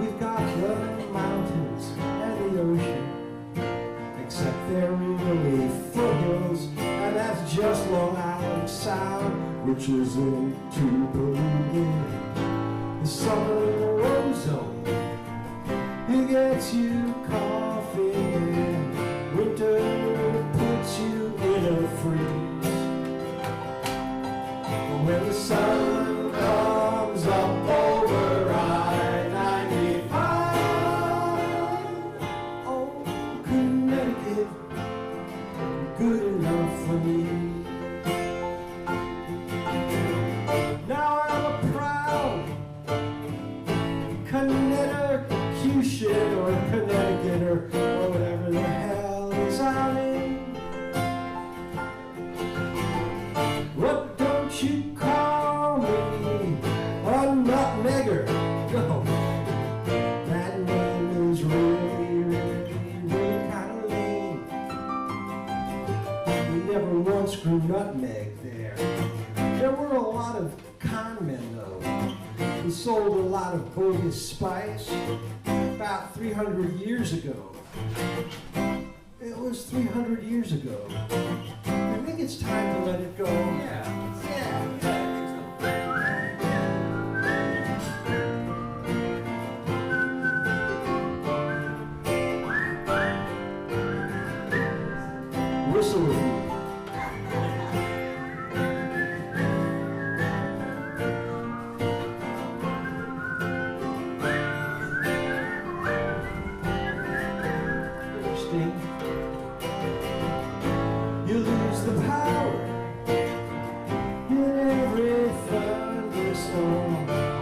We've got the mountains and the ocean, except they're really foothills, and that's just Long Island Sound, which isn't too polluted. The southern ozone, it gets you coffee, and winter puts you in a freeze. When the sun comes up over I-95, oh, Connecticut, good enough for me. Now I'm a proud Connecticut or Connecticut or whatever the hell is our name. What don't you call me a nutmegger? No, grew nutmeg there. There were a lot of con men, though, who sold a lot of bogus spice about 300 years ago. It was 300 years ago. I think it's time to let it go. Yeah. Whistle with me. Interesting. You lose the power in every thunderstorm.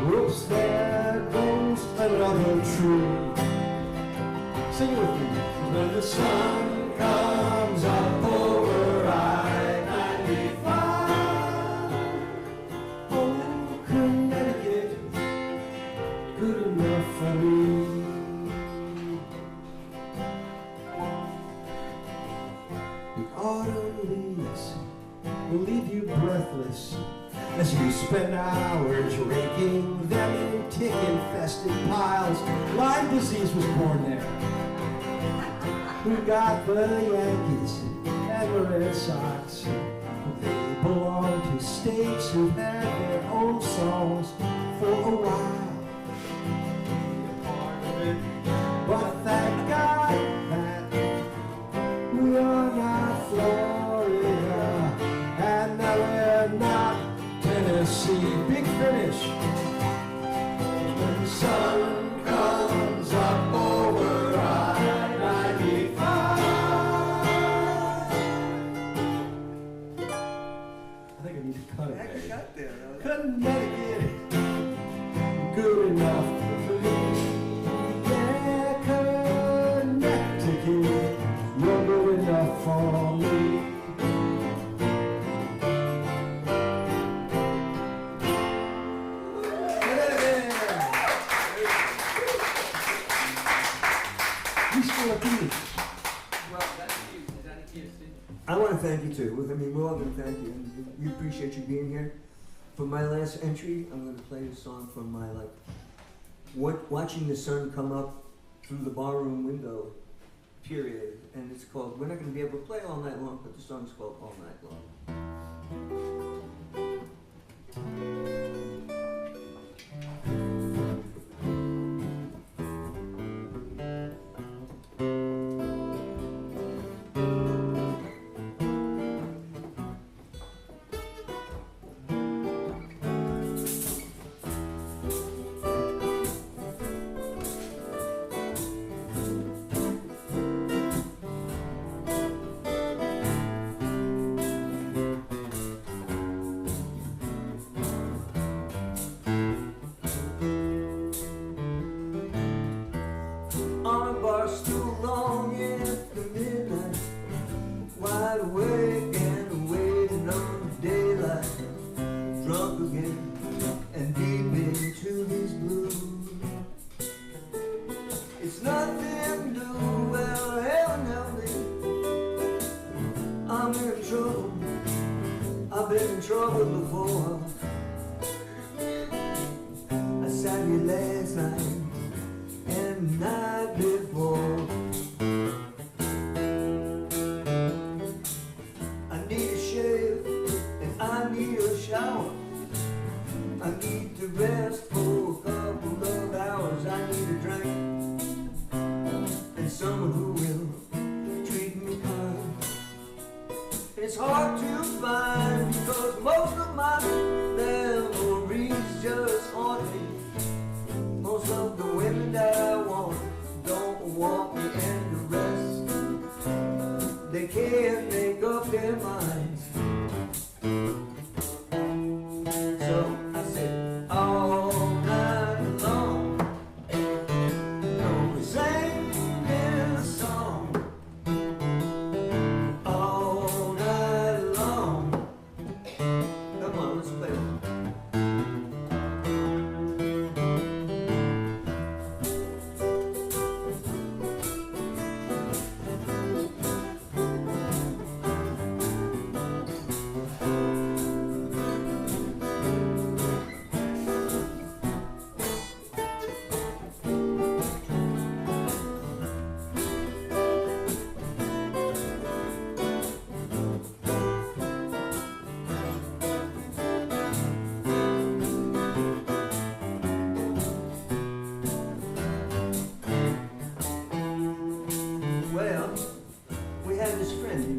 Whoops, there goes another tree. Sing it with me. When the sun comes up over I-95, oh, Connecticut, good enough for me. The autumn leaves will leave you breathless as you spend hours raking them in tick-infested piles. Lyme disease was born there. Who got the Yankees and the Red Sox? They belong to states who've had their own songs for a while. But thank God that we are not Florida, and that we're not Tennessee. Big finish. When the sun comes up over I-95. I think I need to cut it. I got there. Connecticut, good enough for me. Yeah, Connecticut, you're good enough for me. Latini. Well, that's you. Is that a kiss? I want to thank you too. I mean, we're all going to thank you. And we appreciate you being here. For my last entry, I'm going to play a song from my watching the sun come up through the barroom window period, and it's called. We're not going to be able to play all night long, but the song's called All Night Long.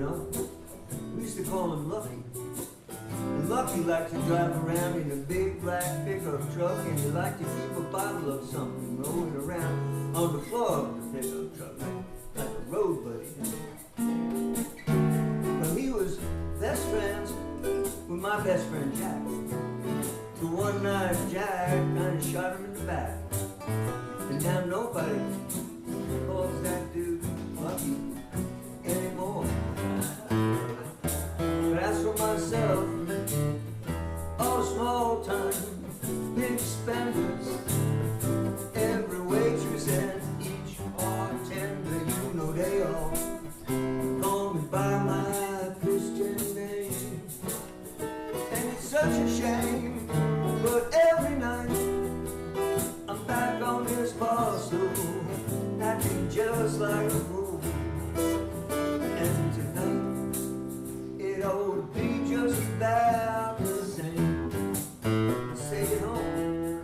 up. We used to call him Lucky. And Lucky liked to drive around in a big black pickup truck, and he liked to keep a bottle of something rolling around on the floor of the pickup truck, like a road buddy. But he was best friends with my best friend Jack. So one night Jack kind of shot him in the back, and now nobody calls that dude Lucky anymore. But as for myself, all small time big spenders, every waitress and each bartender, you know they all call me by my Christian name. And it's such a shame, but every night I'm back on this bar stool, acting just like a fool. And tonight it ought to be just about the same. Say it home.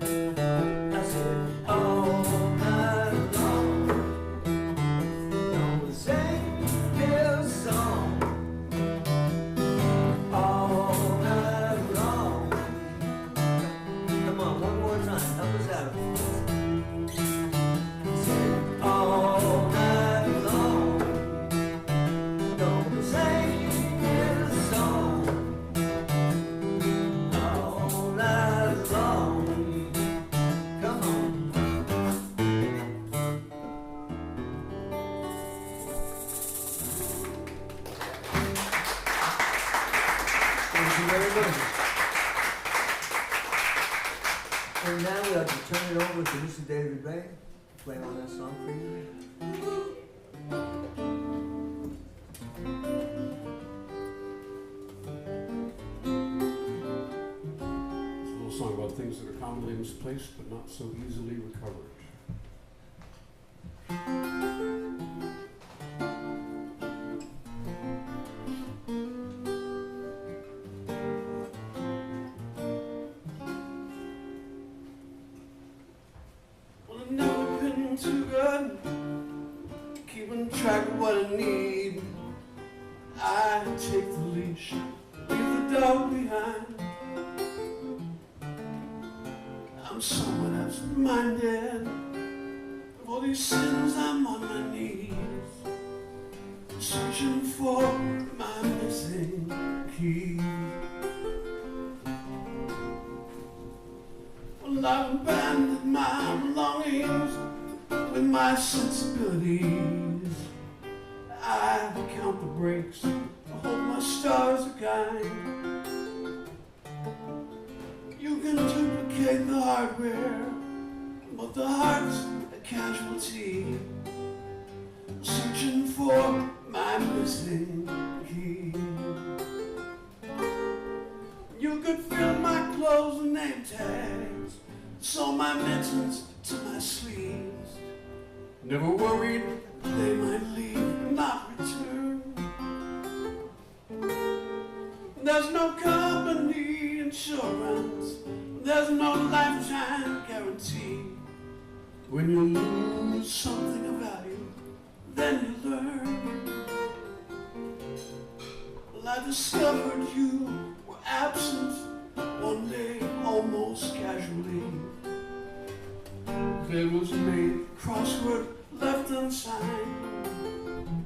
I said all night long, gonna sing this song all night long. Come on, one more time, help us out. Say all night long, gonna sing this song all night long. Come on. Thank you very much. And now we have to turn it over to Mr. David Ray to play on that song for you. It's a little song about things that are commonly misplaced but not so easily recovered. Well, I've never been too good keeping track of what I need. I take the leash, leave the dog behind. I'm somewhat absent-minded. Of all these sins, I'm on my knees, searching for my missing key. Well, I've abandoned my belongings with my sensibilities. I count the breaks to hold my stars a guide. You can duplicate the hardware, but the heart's a casualty, searching for my missing key. You could fill my clothes with name tags, sew my mittens to my sleeves. Never worried they might leave and not return. There's no company insurance, there's no lifetime guarantee. When you lose something of value, then you learn. Well, I discovered you were absent one day, almost casually. Bed was made, crossword left unsigned.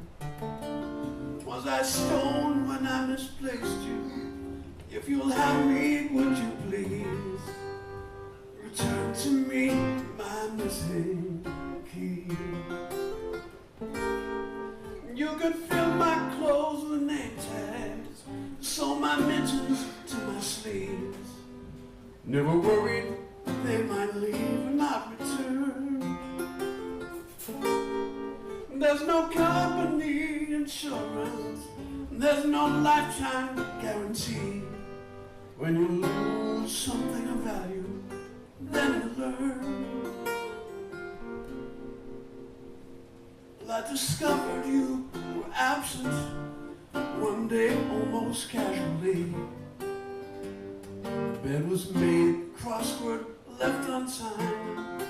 Was I stoned when I misplaced you? If you'll have me, would you please return to me my missing key? You could fill my clothes with name tags, sew my mittens to my sleeves. Never worried they might leave and not return. There's no company insurance, there's no lifetime guarantee. When you lose something of value, then you learn. Well, I discovered you were absent one day, almost casually. Bed was made, crossword left unsigned.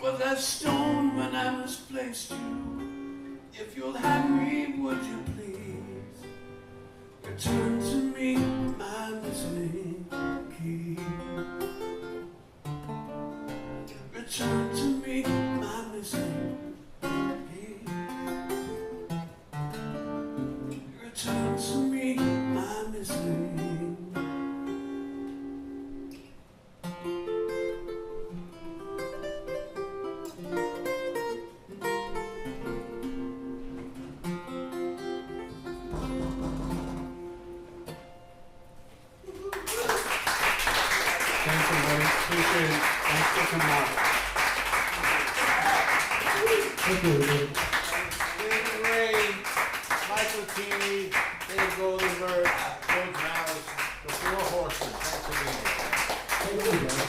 Was I stoned when I misplaced you? If you'll have me, would you please return to me my missing key? Return to me my missing key. Return to me my missing. Thanks, everybody. Appreciate it. Thanks for coming out. Thank you, everybody. David Ray, Mike Latini, Dave Goldenberg, George Mallas, the Four Horsemen. Thanks for being here. Thank you, guys.